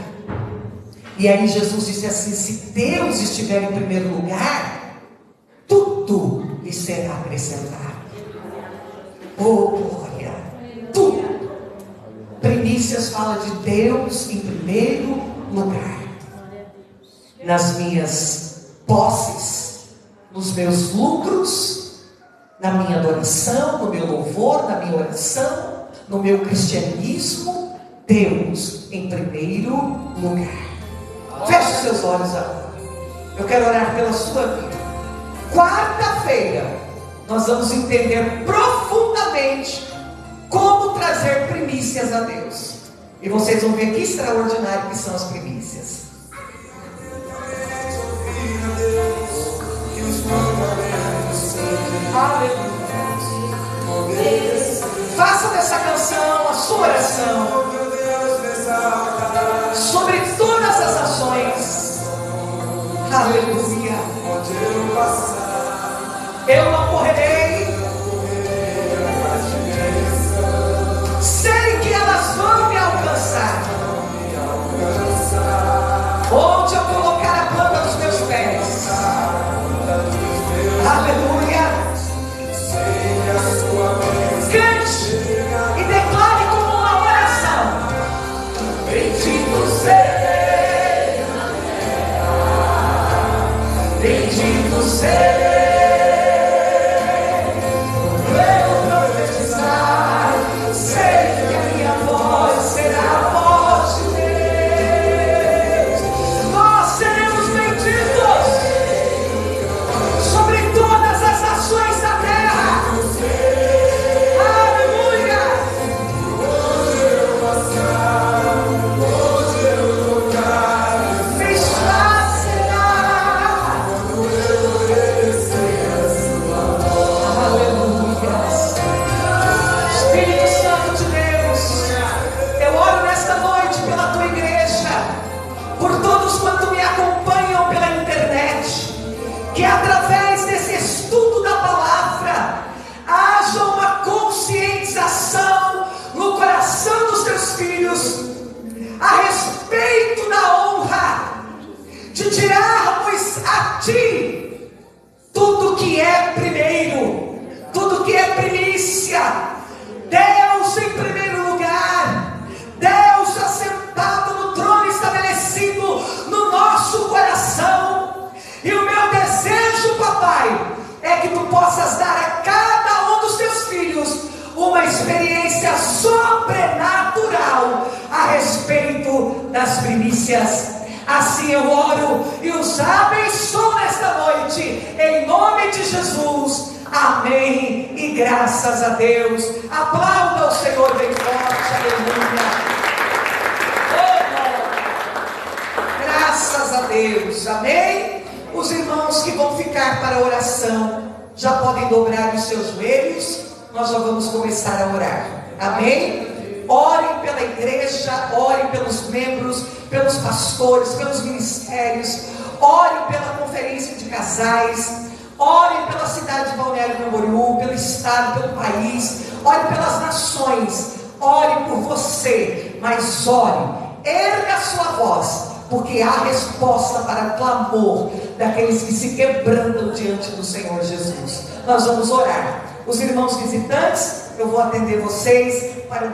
E aí Jesus disse assim: se Deus estiver em primeiro lugar, tudo lhe será acrescentado. Oh glória, tudo. Primícias fala de Deus em primeiro lugar. Nas minhas posses, nos meus lucros, na minha adoração, no meu louvor, na minha oração, no meu cristianismo, Deus em primeiro lugar. Feche os seus olhos agora. Eu quero orar pela sua vida. Quarta-feira nós vamos entender profundamente como trazer primícias a Deus. E vocês vão ver que extraordinário que são as primícias. Aleluia. Faça dessa canção a sua oração sobre todas as ações. Aleluia. Eu não correrei, sei que elas vão me alcançar. Onde eu colocar a planta dos meus pés. Aleluia. Cante e declare como uma oração: bendito serei, bendito serei. ti tudo que é primeiro, tudo que é primícia. Deus em primeiro lugar, Deus assentado no trono estabelecido no nosso coração. E o meu desejo, papai, é que tu possas dar a cada um dos teus filhos uma experiência sobrenatural a respeito das primícias. Assim eu oro e os abençoo nesta noite, em nome de Jesus. Amém e graças a Deus. Aplauda o Senhor bem forte, aleluia. Oh, graças a Deus, amém. Os irmãos que vão ficar para a oração já podem dobrar os seus joelhos. Nós já vamos começar a orar, amém? Orem pela igreja, orem pelos membros, pelos pastores, pelos ministérios, orem pela conferência de casais, orem pela cidade de Balneário Camboriú, pelo estado, pelo país, orem pelas nações, orem por você, mas orem, erga a sua voz, porque há resposta para o clamor daqueles que se quebrantam diante do Senhor Jesus. Nós vamos orar. Os irmãos visitantes, eu vou atender vocês para